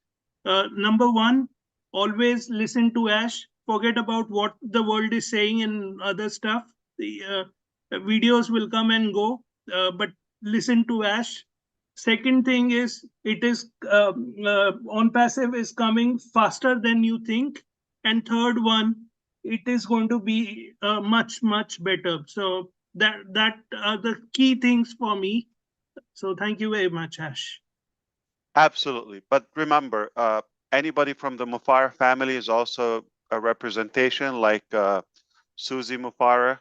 Number one, always listen to Ash. Forget about what the world is saying and other stuff. The videos will come and go, but listen to Ash. Second thing is, it is on passive is coming faster than you think. And third one, it is going to be much better. So that are the key things for me. So thank you very much, Ash. Absolutely. But remember, anybody from the Mufareh family is also a representation, like Susie Mufareh,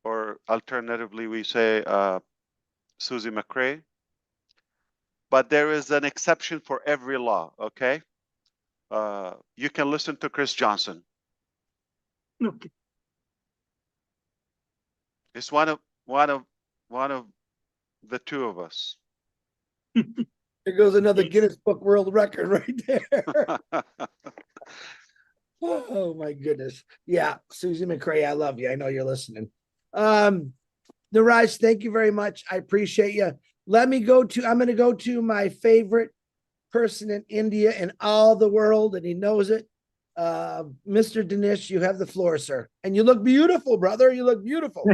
or alternatively we say Susie McCrae. But there is an exception for every law, okay? You can listen to Chris Johnson. Okay. It's one of the two of us. There goes another Guinness Book World Record right there. Oh my goodness. Yeah, Susie McCrae, I love you. I know you're listening. Neeraj, thank you very much. I appreciate you. I'm going to go to my favorite person in India and all the world, and he knows it. Mr. Dinesh, you have the floor, sir. And you look beautiful, brother. You look beautiful.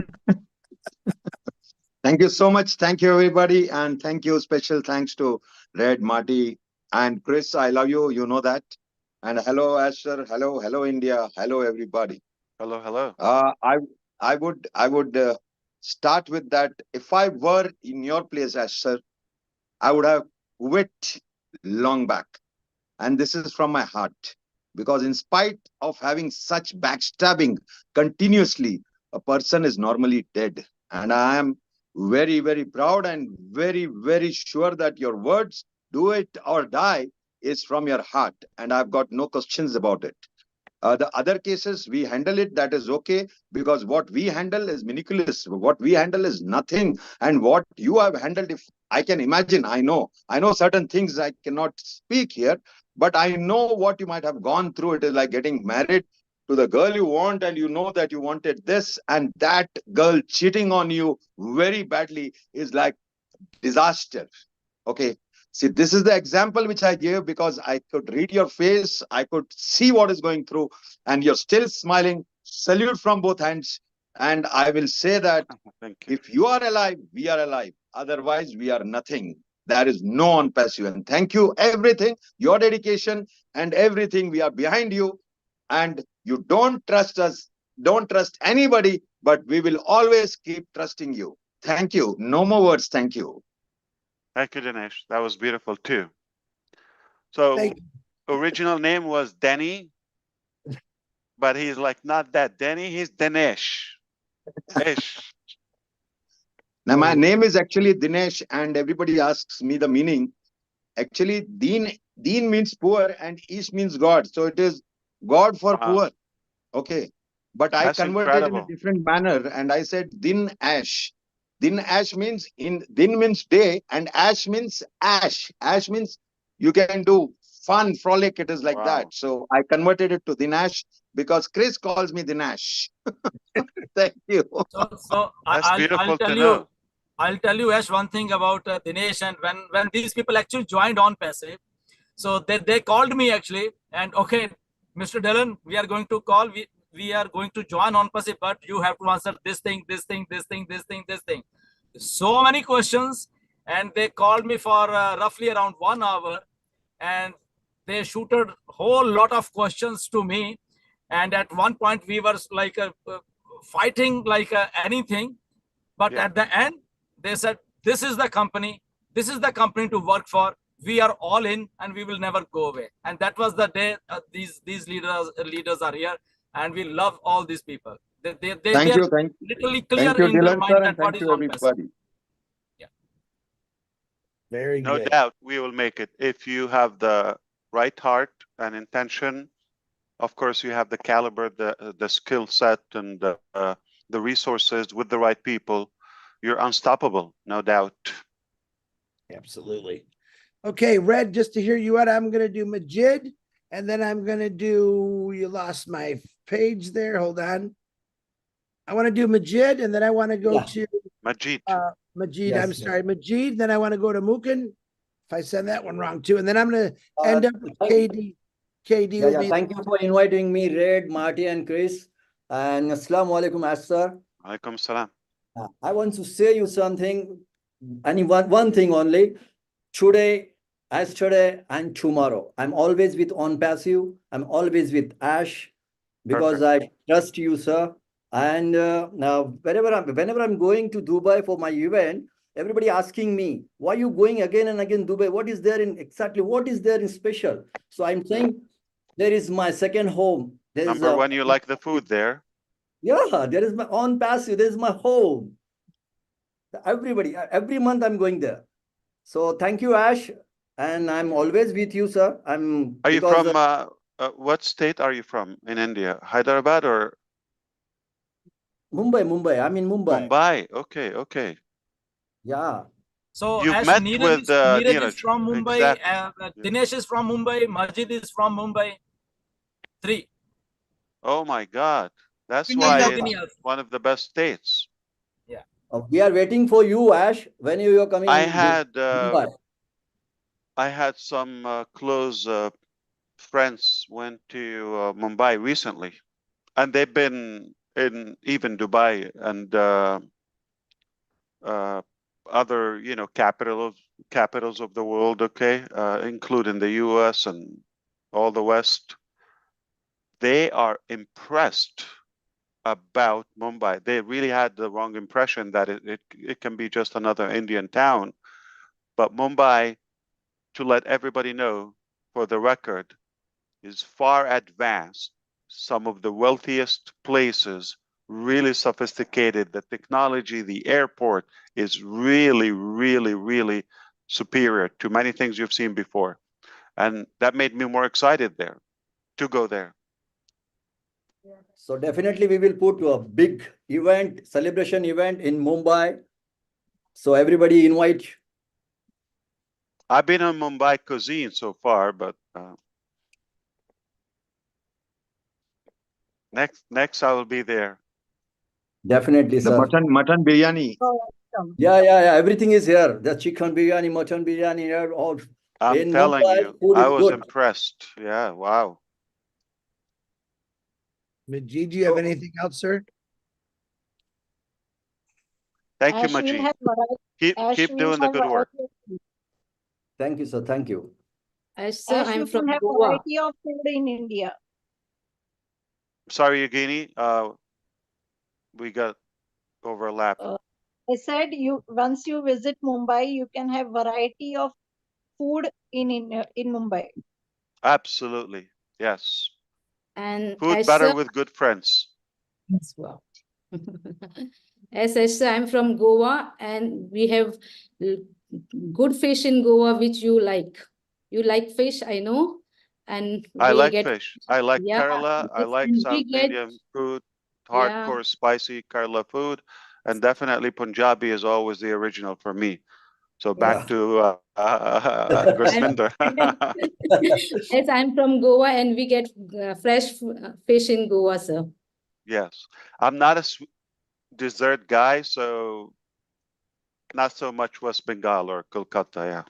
Thank you so much. Thank you, everybody. And thank you. Special thanks to Red, Marty, and Chris. I love you. You know that. And hello, Asher. Hello, India. Hello, everybody. Hello. I would start with that. If I were in your place, Asher, I would have quit long back. And this is from my heart. Because in spite of having such backstabbing continuously, a person is normally dead. And I am very, very proud and very, very sure that your words, do it or die, is from your heart. And I've got no questions about it. The other cases, we handle it, that is okay, because what we handle is miraculous. What we handle is nothing. And what you have handled, if I can imagine, I know certain things I cannot speak here, but I know what you might have gone through. It is like getting married to the girl you want, and you know that you wanted this, and that girl cheating on you very badly is like disaster. Okay. See, this is the example which I gave because I could read your face. I could see what is going through, and you're still smiling. Salute from both hands. And I will say that if you are alive, we are alive. Otherwise, we are nothing. There is no on passive. And thank you, everything, your dedication and everything. We are behind you. And you don't trust us, don't trust anybody, but we will always keep trusting you. Thank you. No more words. Thank you. Thank you, Dinesh. That was beautiful too. So original name was Denny, but he's like not that Denny. He's Dinesh. Ish. Now, my name is actually Dinesh, and everybody asks me the meaning. Actually, Deen means poor, and Ish means God. So it is God for Wow. poor. Okay. But I That's converted in a incredible. different manner, and I said Din Ash. Din Ash means Din means day, and Ash means ash. Ash means you can do fun, frolic. It is like Wow. that. So I converted it to Dinash because Chris calls me Dinash. Thank you. So That's I'll beautiful tell to you. know. I'll tell you, Ash, one thing about Dinesh, and when these people actually joined on passive, so they called me actually, and okay, Mr. Dylan, we are going to call, we are going to join on passive, but you have to answer this thing, this thing, this thing, this thing, this thing. So many questions, and they called me for roughly around 1 hour, and they shooted whole lot of questions to me, and at one point we were like fighting like anything. But Yeah. at the end, they said, this is the company to work for. We are all in, and we will never go away. And that was the day these leaders are here, and we love all these people. They Thank are you. literally clear Thank you, in their Dylan mind sir, that and what thank is you, on passive. everybody. Very No good. doubt we will make it if you have the right heart and intention. Of course, you have the caliber, the skill set, and the resources with the right people. You're unstoppable, no doubt. Absolutely. Okay, Red, just to hear you out, I'm going to do Majid, and then I'm going to do, you lost my page there. Hold on. I want to do Majid, and then I want to go to Majid. Majid. Yes, I'm yes. sorry, Majid. Then I want to go to Mukin. If I send that one wrong too, and then I'm going to Uh, end up with thank- KD. KD Yeah, will yeah. be. Thank you for inviting me, Red, Marty, and Chris. And Assalamu alaikum, Ash sir. Alaikum salam. I want to say you something, one thing only. Today, yesterday, and tomorrow. I'm always with On Passive. I'm always with Ash because I trust you, sir. And now, whenever I'm going to Dubai for my event, everybody asking me, why are you going again and again Dubai? What is there in special? So I'm saying there is my second home. There is Number one, you like the food there. yeah, there is my On Passive. There is my home. Everybody, every month I'm going there. So thank you, Ash, and I'm always with you, sir. Are you from what state are you from in India? Hyderabad or Mumbai? I'm in Mumbai. Mumbai? Okay, okay. Yeah. So You've Ash, met Neeraj with Neeraj is Neeraj. from Mumbai, Exactly. Dinesh is from Mumbai, Majid is from Mumbai. 3. Oh my God. That's And why Yogini it's also. one of the best states. Yeah. We are waiting for you, Ash. When you are coming? I in had Mumbai. I had some close friends went to Mumbai recently, and they've been in even Dubai and other, you know, capitals of the world. Okay, including the U.S. and all the West. They are impressed about Mumbai. They really had the wrong impression that it can be just another Indian town, but Mumbai, to let everybody know, for the record, is far advanced. Some of the wealthiest places, really sophisticated. The technology, the airport is really, really, really superior to many things you've seen before. And that made me more excited there to go there. So definitely we will put a big event, celebration event in Mumbai. So everybody invite. I've been on Mumbai cuisine so far, but next I will be there. Definitely, The sir. mutton biryani. Yeah. Everything is here. The chicken biryani, mutton biryani, here. All I'm in telling Mumbai, you, food I is was good. impressed. Yeah, wow. Majid, do you have anything else, sir? Thank you, Ash will Majid. have variety. Ash Keep will doing the have good work. variety of food. Thank you, sir. Thank you. Ash, sir, Ash, I'm you from can have Goa. variety of food in India. Sorry, Yogini, we got overlapped. I said once you visit Mumbai, you can have variety of food in Mumbai. Absolutely, yes. And Food as better with good friends. as well. As Esther, I'm from Goa, and we have good fish in Goa, which you like. You like fish, I know, and I we like get fish. I like yeah, Kerala. I yes, like and South we get Indian food, yeah. hardcore, spicy Kerala food, and definitely Punjabi is always the original for me. So back to Gursminder. Yes, I'm from Goa, and we get fresh fish in Goa, sir. Yes, I'm not a dessert guy, so not so much West Bengal or Kolkata. Yeah,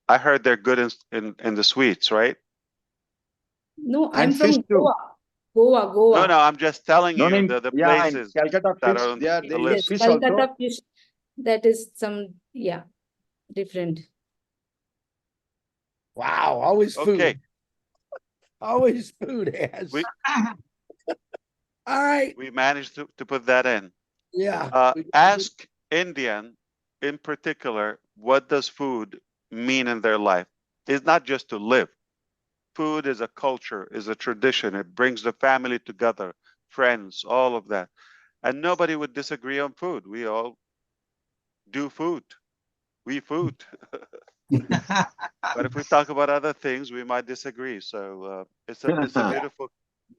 I heard they're good in the sweets, right? No, I'm And fish from too. Goa, No, Goa. no, I'm just telling No, you in the yeah, in places Calcutta that fish, are on they the eat Yes, list. fish Calcutta also. fish. That is some, yeah, different. Wow, always Okay, food. Always food, Ash. we All right. we managed to put that in. Yeah. Ask Indian in particular, what does food mean in their life? It's not just to live. Food is a culture, is a tradition. It brings the family together, friends, all of that. And nobody would disagree on food. We all do food. We food. But if we talk about other things, we might disagree. So it's a beautiful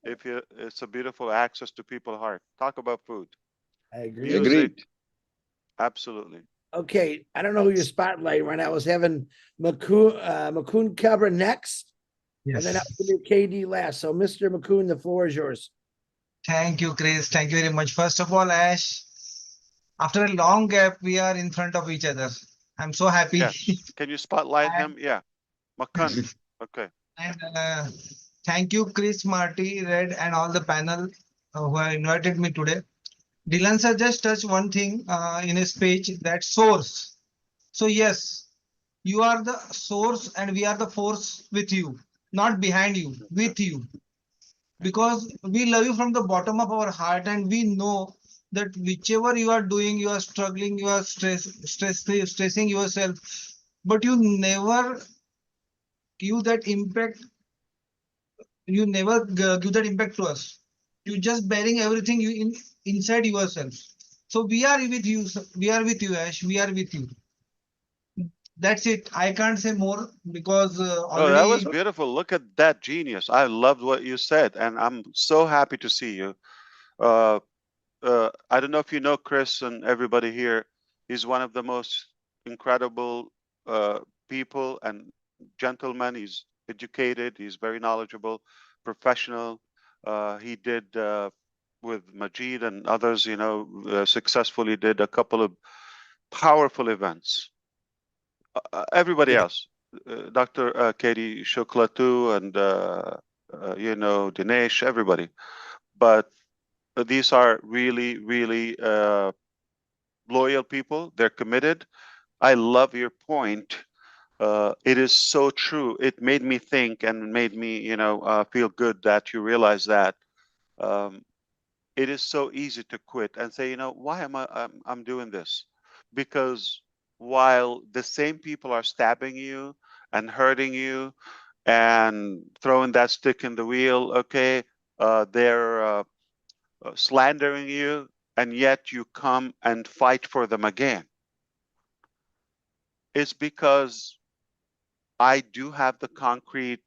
it's a beautiful access to people's heart. Talk about food, I agree. music, Agreed. absolutely. Okay, I don't know who you're spotlighting right now. I was having Makun cover next, and then I was gonna do KD last. So, Mr. Makun, the floor is yours. Thank you, Chris. Thank you very much. First of all, Ash, after a long gap, we are in front of each other. I'm so happy. Yes. Can you spotlight him? Yeah. Makan. Okay. And thank you, Chris, Marty, Red, and all the panel who have invited me today. Dylan sir just touched one thing in his speech, that source. So yes, you are the source and we are the force with you, not behind you, with you. Because we love you from the bottom of our heart and we know that whichever you are doing, you are struggling, you are stressing yourself, but you never give that impact. You never give that impact to us. You just bearing everything you inside yourself. So we are with you. We are with you, Ash. We are with you. That's it. I can't say more because Oh, that was already. beautiful. Look at that genius. I loved what you said, and I'm so happy to see you. Uh, I don't know if you know Chris and everybody here. He's one of the most incredible people and gentlemen. He's educated. He's very knowledgeable, professional. He did with Majid and others, successfully did a couple of powerful events. Everybody else, Dr. Katie Shukla too, and Dinesh, everybody. But these are really, really loyal people. They're committed. I love your point. It is so true. It made me think and made me, feel good that you realize that. It is so easy to quit and say, why am I'm doing this? Because while the same people are stabbing you and hurting you and throwing that stick in the wheel, okay, they're slandering you, and yet you come and fight for them again. It's because I do have the concrete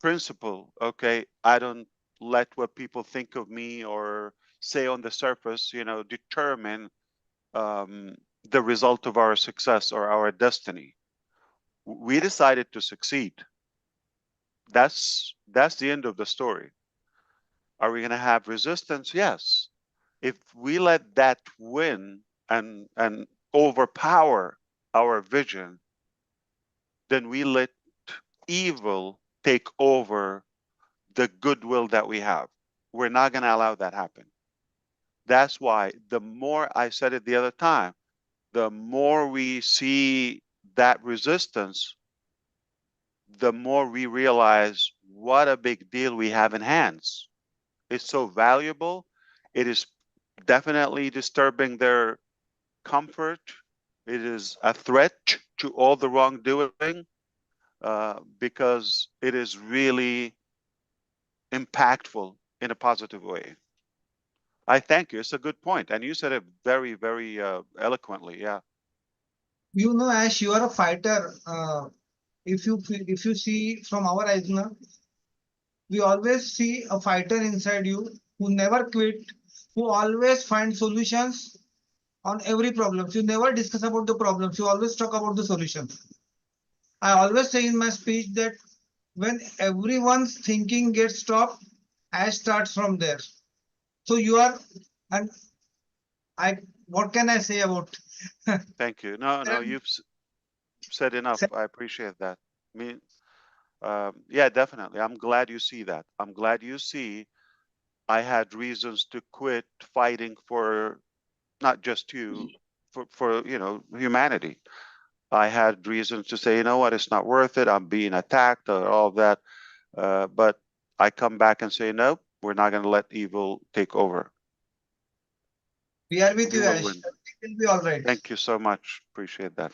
principle, okay? I don't let what people think of me or say on the surface, determine the result of our success or our destiny. We decided to succeed. That's the end of the story. Are we going to have resistance? Yes. If we let that win and overpower our vision, then we let evil take over the goodwill that we have. We're not going to allow that happen. That's why the more, I said it the other time, the more we see that resistance, the more we realize what a big deal we have in hands. It's so valuable. It is definitely disturbing their comfort. It is a threat to all the wrongdoing because it is really impactful in a positive way. I thank you. It's a good point, and you said it very, very eloquently. Yeah. You know, Ash, you are a fighter. If you see from our eyes now, we always see a fighter inside you who never quit, who always find solutions on every problem. You never discuss about the problems. You always talk about the solutions. I always say in my speech that when everyone's thinking gets stopped, Ash starts from there. So you are, and what can I say about? Thank you. No, you've said enough. I appreciate that. I mean, yeah, definitely. I'm glad you see that. I'm glad you see I had reasons to quit fighting for not just you, for humanity. I had reasons to say, you know what, it's not worth it. I'm being attacked or all of that. But I come back and say, no, we're not going to let evil take over. We are with We you, will Ash. win. It will be all right. Thank you so much. Appreciate that.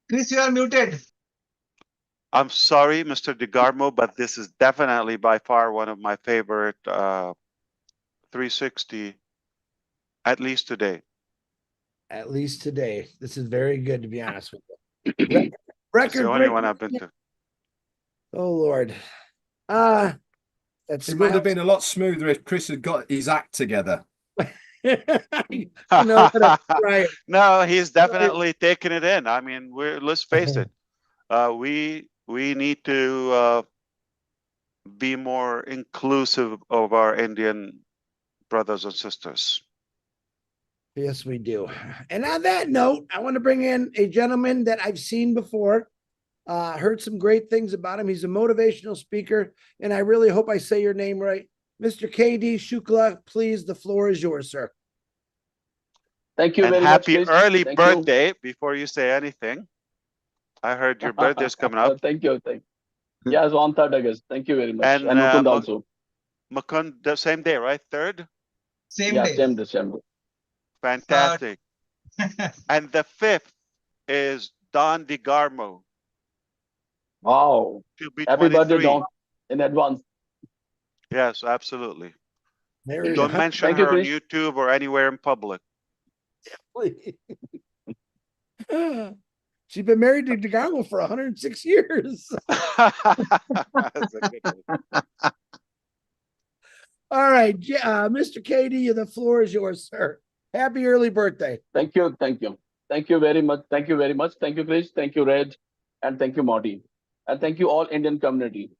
Chris, you are muted. I'm sorry, Mr. DeGarmo, but this is definitely by far one of my favorite 360, at least today. At least today. This is very good, to be honest with you. It's Record the only breaking. one I've been to. Oh Lord. That's It would have been a lot smoother if Chris had got his act together. Right. No, he's definitely taking it in. I mean, let's face it. We need to be more inclusive of our Indian brothers and sisters. Yes, we do. And on that note, I want to bring in a gentleman that I've seen before. Heard some great things about him. He's a motivational speaker, and I really hope I say your name right. Mr. KD Shukla, please, the floor is yours, sir. Thank you And very happy much. Chris. early Thank birthday before you say anything. I heard your birthday's coming up. Thank you. Yes, on 3rd August. Thank you very much. And And Mukund also. Mukund, the same day, right? 3rd? Same Yeah, day. same December. Fantastic. And the 5th is Don DeGarmo. Wow. She'll be Happy birthday, 23. Don, in advance. Yes, absolutely. There Don't mention Thank you, her on Chris. YouTube or anywhere in public. She's been married to DeGarmo for 106 years. That's a good one. All right, Mr. KD, the floor is yours, sir. Happy early birthday. Thank you. Thank you very much. Thank you very much. Thank you, Chris. Thank you, Reg. And thank you, Marty. And thank you all Indian community.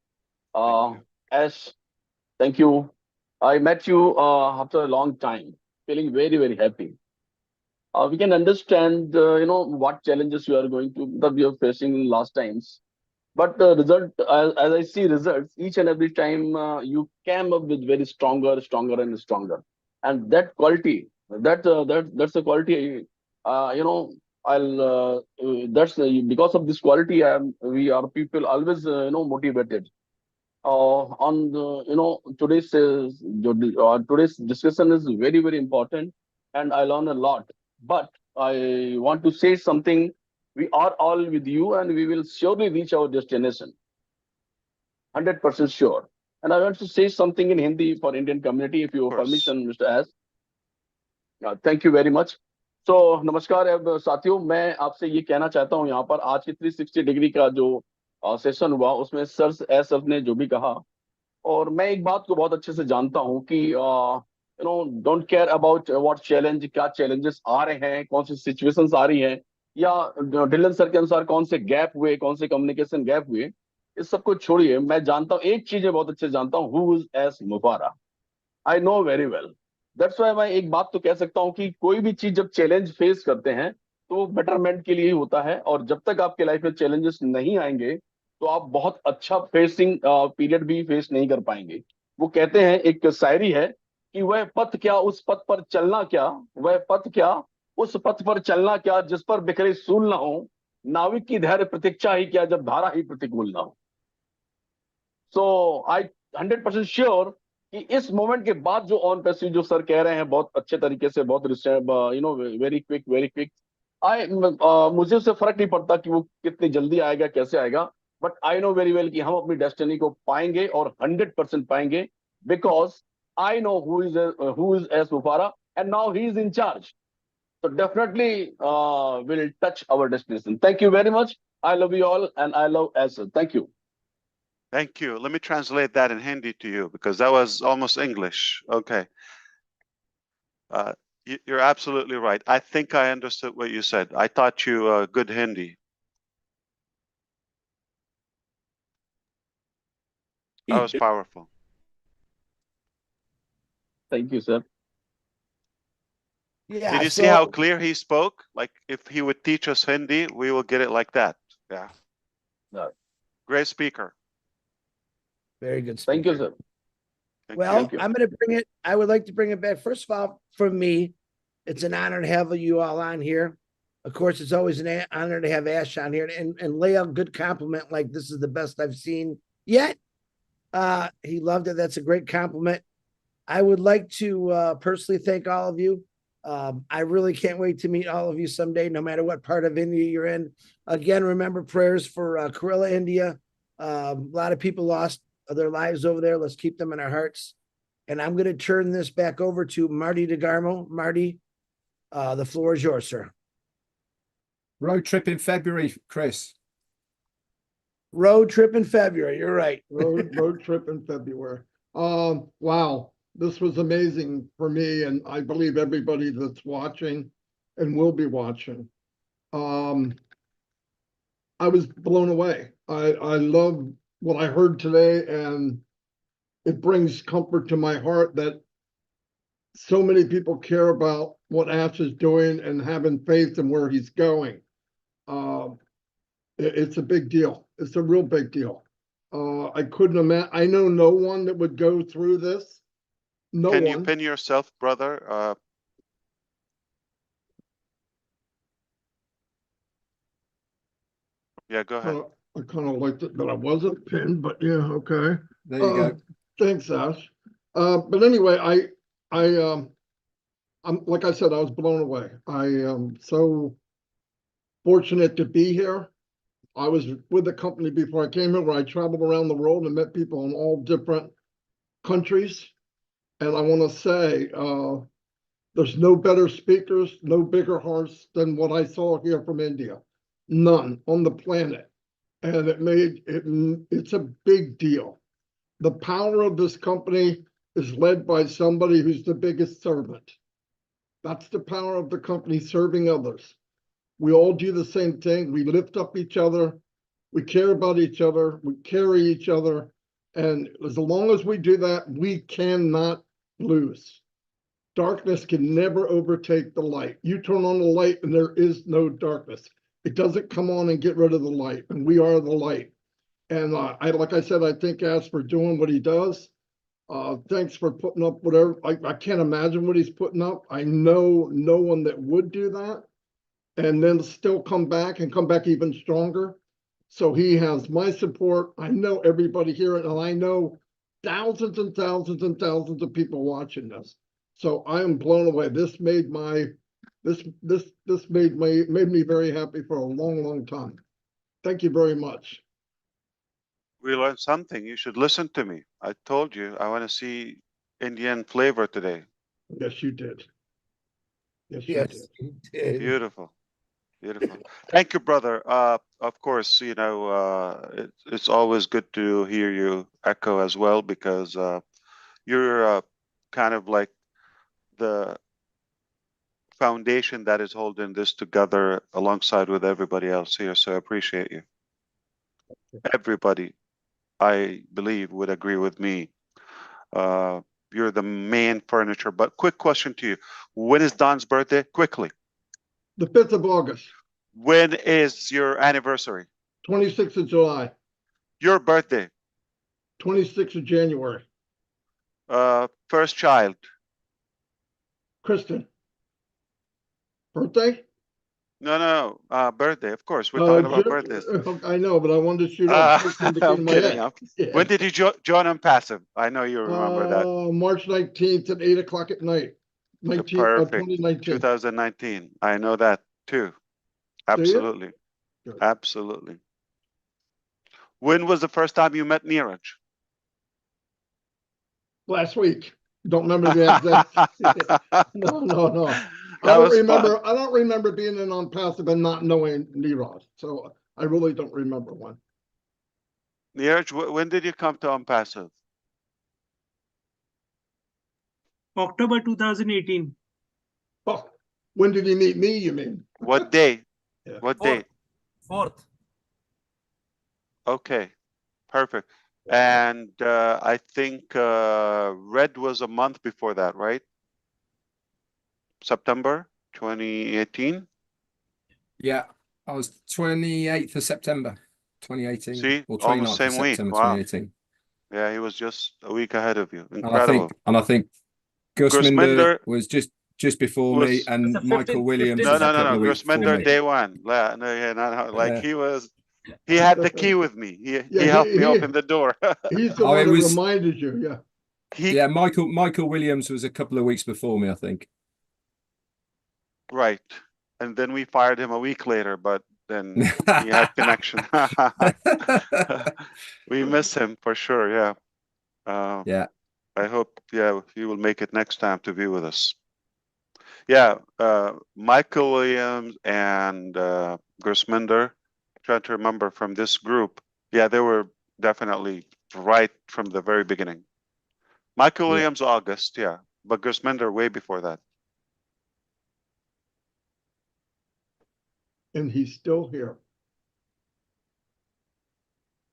As thank you. I met you after a long time, feeling very, very happy. We can understand, what challenges you are going to, that we are facing last times. But the result, as I see results, each and every time you came up with very stronger and stronger. And that quality, that's the quality, that's because of this quality, we are people always, motivated. On the, today's discussion is very, very important, and I learn a lot. But I want to say something. We are all with you, and we will surely reach our destination. 100% sure. And I want to say something in Hindi for Indian community, if you permission, Mr. S. Thank you very much. So, नमस्कार अब साथियों, मैं आपसे ये कहना चाहता हूँ यहाँ पर आज की 360 डिग्री का जो सेशन हुआ उसमें सर ने जो भी कहा, और मैं एक बात को बहुत अच्छे से जानता हूँ कि don't care about what challenge, क्या चैलेंजेस आ रहे हैं, कौन सी सिचुएशंस आ रही हैं, या डिलन सर के अनुसार कौन से गैप हुए, कौन से कम्युनिकेशन गैप हुए, इस सब को छोड़िए। मैं जानता हूँ, एक चीज मैं बहुत अच्छे से जानता हूँ, who is S Mufara. I know very well. That's why मैं एक बात तो कह सकता हूँ कि कोई भी चीज जब चैलेंज फेस करते हैं तो वो बेटरमेंट के लिए ही होता है, और जब तक आपके लाइफ में चैलेंजेस नहीं आएंगे तो आप बहुत अच्छा फेसिंग पीरियड भी फेस नहीं कर पाएंगे। वो कहते हैं, एक शायरी है कि वह पथ क्या उस पथ पर चलना क्या, वह पथ क्या उस पथ पर चलना क्या, जिस पर बिखरे सूल ना हो, नाविक की धैर्य प्रतीक्षा ही क्या, जब धारा ही प्रतिकूल ना हो। सो आई 100% श्योर कि इस मोमेंट के बाद जो ऑन पैसिव जो सर कह रहे हैं बहुत अच्छे तरीके से, बहुत वेरी क्विक, मुझे उससे फर्क नहीं पड़ता कि वो कितनी जल्दी आएगा, कैसे आएगा, but I know very well कि हम अपनी डेस्टिनी को पाएंगे और 100% पाएंगे, because I know who is S Mufara and now he is in charge. So definitely will touch our destination. Thank you very much. I love you all and I love Asa. Thank you. Thank you. Let me translate that in Hindi to you because that was almost English. Okay. You're absolutely right. I think I understood what you said. I taught you good Hindi. That was powerful. Thank you, sir. Yeah. Did you see how clear he spoke? Like if he would teach us Hindi, we will get it like that. Yeah. No. Great speaker. Very good. Thank you, sir. Well, I'm going to bring it. I would like to bring it back. First of all, for me, it's an honor to have you all on here. Of course, it's always an honor to have Ash on here and lay a good compliment like this is the best I've seen yet. He loved it. That's a great compliment. I would like to personally thank all of you. I really can't wait to meet all of you someday, no matter what part of India you're in. Again, remember prayers for Kerala, India. A lot of people lost their lives over there. Let's keep them in our hearts. And I'm going to turn this back over to Marty DeGarmo. Marty, the floor is yours, sir. Road trip in February, Chris. Road trip in February. You're right. Road trip in February. Wow. This was amazing for me, and I believe everybody that's watching and will be watching. I was blown away. I love what I heard today, and it brings comfort to my heart that so many people care about what Ash is doing and having faith in where he's going. It's a big deal. It's a real big deal. I couldn't imagine. I know no one that would go through this. No Can one. you pin yourself, brother? Yeah, go ahead. I kind of liked it that I wasn't pinned, but yeah, okay. There you go. Thanks, Ash. But anyway, I'm like I said, I was blown away. I am so fortunate to be here. I was with the company before I came here, where I traveled around the world and met people in all different countries. And I want to say, there's no better speakers, no bigger hearts than what I saw here from India. None on the planet. And it's a big deal. The power of this company is led by somebody who's the biggest servant. That's the power of the company, serving others. We all do the same thing. We lift up each other. We care about each other. We carry each other. And as long as we do that, we cannot lose. Darkness can never overtake the light. You turn on the light and there is no darkness. It doesn't come on and get rid of the light, and we are the light. And like I said, I thank Ash for doing what he does. Thanks for putting up whatever. I can't imagine what he's putting up. I know no one that would do that and then still come back and come back even stronger. So he has my support. I know everybody here, and I know thousands and thousands and thousands of people watching this. So I am blown away. This made me very happy for a long, long time. Thank you very much. We learned something. You should listen to me. I told you I want to see Indian flavor today. Yes, you did. Yes, you did. Beautiful. Beautiful. Thank you, brother. Of course, you know, it's always good to hear you echo as well, because you're kind of like the foundation that is holding this together alongside with everybody else here. So I appreciate you. Everybody, I believe, would agree with me. You're the main furniture. But quick question to you. When is Don's birthday? Quickly. The 5th of August. When is your anniversary? 26th of July. Your birthday? 26th of January. First child? Kristen. Birthday? No, birthday. Of course, we're talking about birthdays. I know, but I wanted to shoot up. I'm kidding. When did you join on Passive? I know you remember that. March 19th at 8 o'clock at night. Perfect. 2019. 2019. I know that too. Absolutely. Good. Absolutely. When was the first time you met Neeraj? Last week. Don't remember the exact. No. That was fun. I don't remember being in on passive and not knowing Neeraj. So I really don't remember one. Neeraj, when did you come to Unpassive? October 2018. Oh, when did you meet me, you mean? What day? Yeah. What day? Fourth. Okay, perfect. And I think Red was a month before that, right? September 2018. Yeah, I was 28th of September 2018. See, or 29th almost of same week. September Wow. 2018. Yeah, he was just a week ahead of you. And Incredible. I think Gusminder Gusminder was just before me, was and It's a 15 Michael Williams 15 was a no. couple of weeks before Gusminder me. day one. No, yeah, not like Yeah. he had the key with me. He Yeah, helped me open the door. He's the Oh, one it that was- reminded you. Yeah. Yeah, Michael Williams was a couple of weeks before me, I think. Right. And then we fired him a week later, but then he had connection. We miss him for sure. Yeah. Yeah. I hope, he will make it next time to be with us. Yeah. Michael Williams and Gusminder, trying to remember from this group. Yeah, they were definitely right from the very beginning. Michael Yeah. Williams, August, yeah. But Gusminder way before that. And he's still here.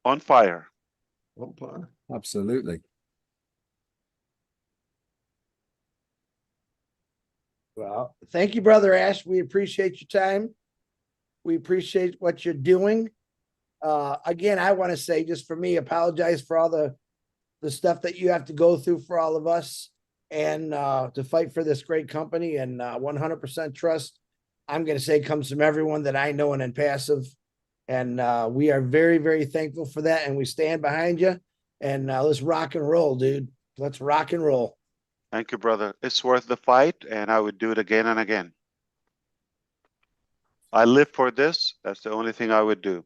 On fire. Okay. Absolutely. Well, thank you, Brother Ash. We appreciate your time. We appreciate what you're doing. Again, I want to say, just for me, apologize for all the stuff that you have to go through for all of us, and to fight for this great company, and 100% trust, I'm going to say, comes from everyone that I know and Passive. And we are very, very thankful for that. And we stand behind you. And let's rock and roll, dude. Let's rock and roll. Thank you, brother. It's worth the fight, and I would do it again and again. I live for this. That's the only thing I would do.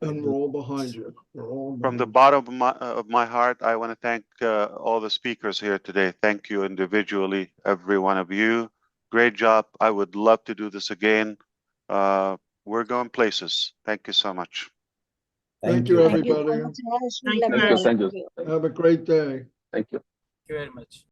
And we're all behind you. We're all From the behind bottom of my heart, I want to thank all the speakers here today. Thank you individually, every one of you. Great job. I would love to do this again. We're going places. Thank you so much. Thank you, Thank you everybody. so much, Ash. We Thank love you, you. Ash. Thank you. Have a great day. Thank you. Thank you very much.